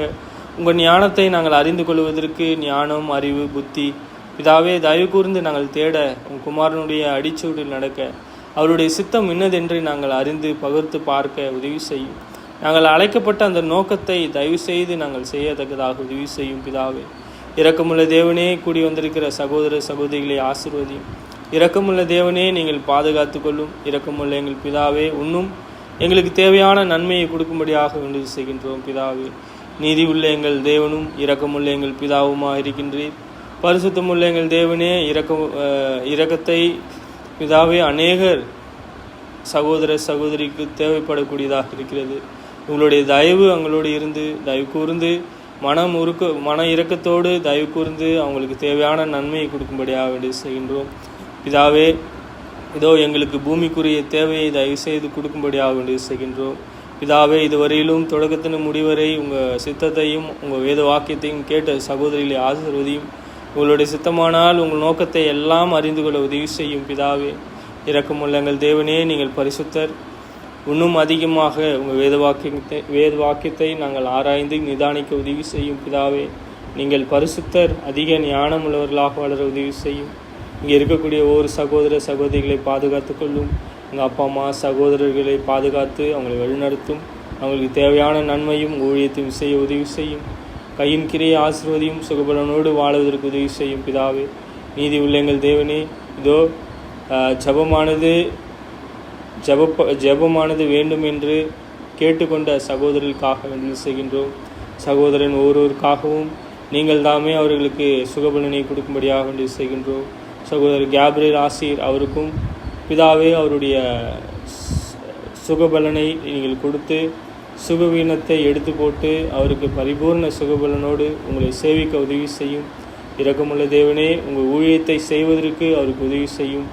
Speaker 1: உங்கள் ஞானத்தை நாங்கள் அறிந்து கொள்வதற்கு ஞானம், அறிவு, புத்தி பிதாவே தயவு கூர்ந்து நாங்கள் தேட, உங்கள் குமாரனுடைய அடிச்சூடில் நடக்க, அவருடைய சித்தம் என்னதென்று நாங்கள் அறிந்து பகிர்ந்து பார்க்க உதவி செய்யும். நாங்கள் அழைக்கப்பட்ட அந்த நோக்கத்தை தயவு செய்து நாங்கள் செய்யத்தக்கதாக உதவி செய்யும். பிதாவே, இரக்கமுள்ள தேவனே, கூடி வந்திருக்கிற சகோதர சகோதரிகளை ஆசீர்வதியும். இரக்கமுள்ள தேவனே, நீங்கள் பாதுகாத்து கொள்ளும். இரக்கமுள்ள எங்கள் பிதாவே, இன்னும் எங்களுக்கு தேவையான நன்மையை கொடுக்கும்படியாக வேண்டி செய்கின்றோம். பிதாவே, நீதி உள்ள எங்கள் தேவனும் இரக்கமுள்ள எங்கள் பிதாவுமாக இருக்கின்றீர். பரிசுத்தமுள்ள எங்கள் தேவனே, இரக்கத்தை பிதாவே அநேகர் சகோதர சகோதரிக்கு தேவைப்படக்கூடியதாக இருக்கிறது. உங்களுடைய தயவு அவங்களோடு இருந்து தயவு கூர்ந்து மன இரக்கத்தோடு தயவு கூர்ந்து அவங்களுக்கு தேவையான நன்மையை கொடுக்கும்படியாக வேண்டி செய்கின்றோம். பிதாவே, இதோ எங்களுக்கு பூமிக்குரிய தேவையை தயவு செய்து கொடுக்கும்படியாக வேண்டி செய்கின்றோம். பிதாவே, இதுவரையிலும் தொடக்கத்தின் முடிவரை உங்கள் சித்தத்தையும் உங்கள் வேத வாக்கியத்தையும் கேட்ட சகோதரிகளை ஆசீர்வதியும். உங்களுடைய சித்தமானால் உங்கள் நோக்கத்தை எல்லாம் அறிந்து கொள்ள உதவி செய்யும். பிதாவே, இரக்கமுள்ள எங்கள் தேவனே, நீங்கள் பரிசுத்தர். இன்னும் அதிகமாக உங்கள் வேத வாக்கியத்தை நாங்கள் ஆராய்ந்து நிதானிக்க உதவி செய்யும். பிதாவே, நீங்கள் பரிசுத்தர். அதிக ஞானம் உள்ளவர்களாக வளர உதவி செய்யும். இங்கே இருக்கக்கூடிய ஒவ்வொரு சகோதர சகோதரிகளை பாதுகாத்து கொள்ளும். எங்கள் அப்பா அம்மா சகோதரர்களை பாதுகாத்து அவங்களை வழிநடத்தும். அவங்களுக்கு தேவையான நன்மையும் ஊழியத்தையும் செய்ய உதவி செய்யும். கையின் கிரையை ஆசீர்வதியும். சுகபலனோடு வாழ்வதற்கு உதவி செய்யும். பிதாவே, நீதி உள்ள எங்கள் தேவனே, இதோ ஜெபமானது வேண்டும் என்று கேட்டுக்கொண்ட சகோதரர்களுக்காக வேண்டி செய்கின்றோம். சகோதரன் ஒவ்வொருவருக்காகவும் நீங்கள் தாமே அவர்களுக்கு சுகபலனை கொடுக்கும்படியாக வேண்டி செய்கின்றோம். சகோதரர் கேப்ரியல் ஆசிர் அவருக்கும் பிதாவே அவருடைய சுகபலனை நீங்கள் கொடுத்து சுகவீனத்தை எடுத்து போட்டு அவருக்கு பரிபூர்ண சுகபலனோடு உங்களை சேவிக்க உதவி செய்யும். இரக்கமுள்ள தேவனே, உங்கள் ஊழியத்தை செய்வதற்கு அவருக்கு உதவி செய்யும்.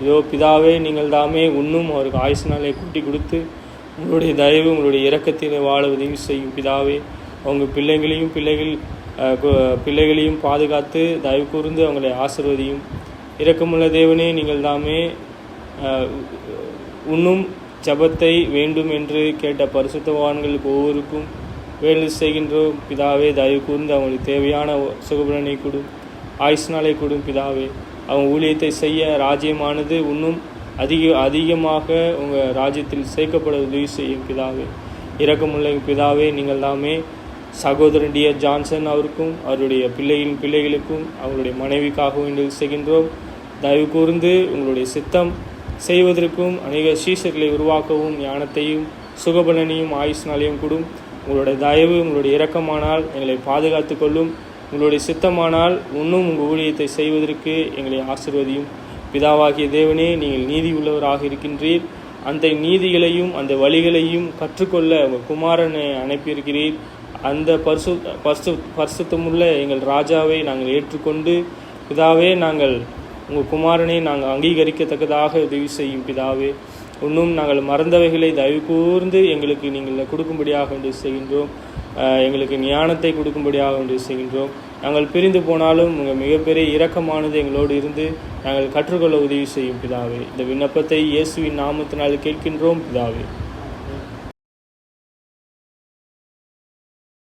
Speaker 1: இதோ பிதாவே, நீங்கள் தாமே இன்னும் அவருக்கு ஆயுசு நாளை கூட்டி கொடுத்து உங்களுடைய தயவு உங்களுடைய இரக்கத்தினை வாழ உதவி செய்யும். பிதாவே, அவங்க பிள்ளைகளையும் பாதுகாத்து தயவு கூர்ந்து அவங்களை ஆசீர்வதியும். இரக்கமுள்ள தேவனே, நீங்கள் தாமே இன்னும் ஜபத்தை வேண்டும் என்று கேட்ட பரிசுத்தவான்களுக்கு ஒவ்வொருக்கும் வேலை செய்கின்றோம். பிதாவே, தயவு கூர்ந்து அவங்களுக்கு தேவையான சுகபலனை கொடும், ஆயுசு நாளை கொடும். பிதாவே, அவங்க ஊழியத்தை செய்ய ராஜ்யமானது இன்னும் அதிகமாக உங்கள் ராஜ்யத்தில் சேர்க்கப்பட உதவி செய்யும் பிதாவே. இரக்கமுள்ள பிதாவே, நீங்கள் தாமே சகோதரன் டியர் ஜான்சன் அவருக்கும் அவருடைய பிள்ளைகளுக்கும் அவருடைய மனைவிக்காகவும் என்று செய்கின்றோம். தயவு கூர்ந்து உங்களுடைய சித்தம் செய்வதற்கும் அநேக சீஷர்களை உருவாக்கவும் ஞானத்தையும் சுகபலனையும் ஆயுஷ்னாலையும் கூடும். உங்களுடைய தயவு உங்களுடைய இரக்கமானால் எங்களை பாதுகாத்து கொள்ளும். உங்களுடைய சித்தமானால் இன்னும் உங்கள் ஊழியத்தை செய்வதற்கு எங்களை ஆசீர்வதியும். பிதாவாகிய தேவனே, நீங்கள் நீதி உள்ளவராக இருக்கின்றீர். அந்த நீதிகளையும் அந்த வழிகளையும் கற்றுக்கொள்ள உங்கள் குமாரனை அனுப்பியிருக்கிறீர். அந்த பரிசுத்தமுள்ள எங்கள் ராஜாவை நாங்கள் ஏற்றுக்கொண்டு பிதாவே, நாங்கள் உங்கள் குமாரனை நாங்கள் அங்கீகரிக்கத்தக்கதாக உதவி செய்யும் பிதாவே. இன்னும் நாங்கள் மறந்தவைகளை தயவு கூர்ந்து எங்களுக்கு நீங்கள் கொடுக்கும்படியாக வேண்டி செய்கின்றோம். எங்களுக்கு ஞானத்தை கொடுக்கும்படியாக வேண்டி செய்கின்றோம். நாங்கள் பிரிந்து போனாலும் உங்கள் மிகப்பெரிய இரக்கமானது எங்களோடு இருந்து நாங்கள் கற்றுக்கொள்ள உதவி செய்யும் பிதாவே. இந்த விண்ணப்பத்தை இயேசுவின் நாமத்தினால் கேட்கின்றோம் பிதாவே.